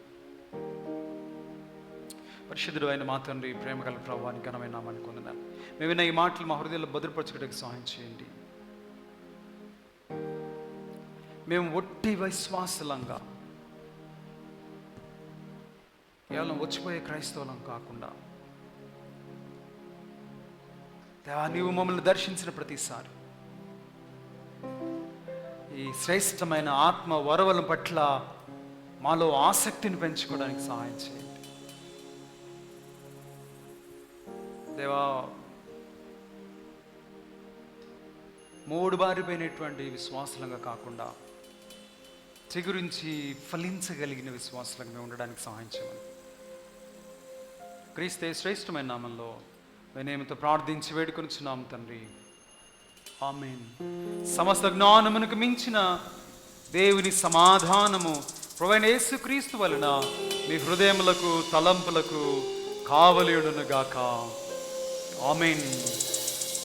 పరిశుద్ధుడు అయిన మా తండ్రి, ప్రేమ గల ప్రభువానికి ఘనమైన నామాన్ని పొందినాను. మేము విన్న ఈ మాటలు మా హృదయాల్లో భద్రపరచుకోవడానికి సహాయం చేయండి. మేము ఒట్టి విశ్వాసులంగా, కేవలం వచ్చిపోయే క్రైస్తవులం కాకుండా, దేవా నీవు మమ్మల్ని దర్శించిన ప్రతిసారి ఈ శ్రేష్టమైన ఆత్మ వరవల పట్ల మాలో ఆసక్తిని పెంచుకోవడానికి సహాయం చేయండి. దేవా, మూడు బారిపోయినటువంటి విశ్వాసులంగా కాకుండా చిగురించి ఫలించగలిగిన విశ్వాసులంగా మేము ఉండడానికి సహాయం చేయమని క్రీస్తు శ్రేష్టమైన నామంలో వినయముతో ప్రార్థించి వేడుకొనుచున్నాం తండ్రి, ఆమేన్. సమస్త జ్ఞానమునకు మించిన దేవుని సమాధానము ప్రభువైన యేసుక్రీస్తు వలన మీ హృదయములకు తలంపులకు కావలియుడును గాక. ఆమేన్.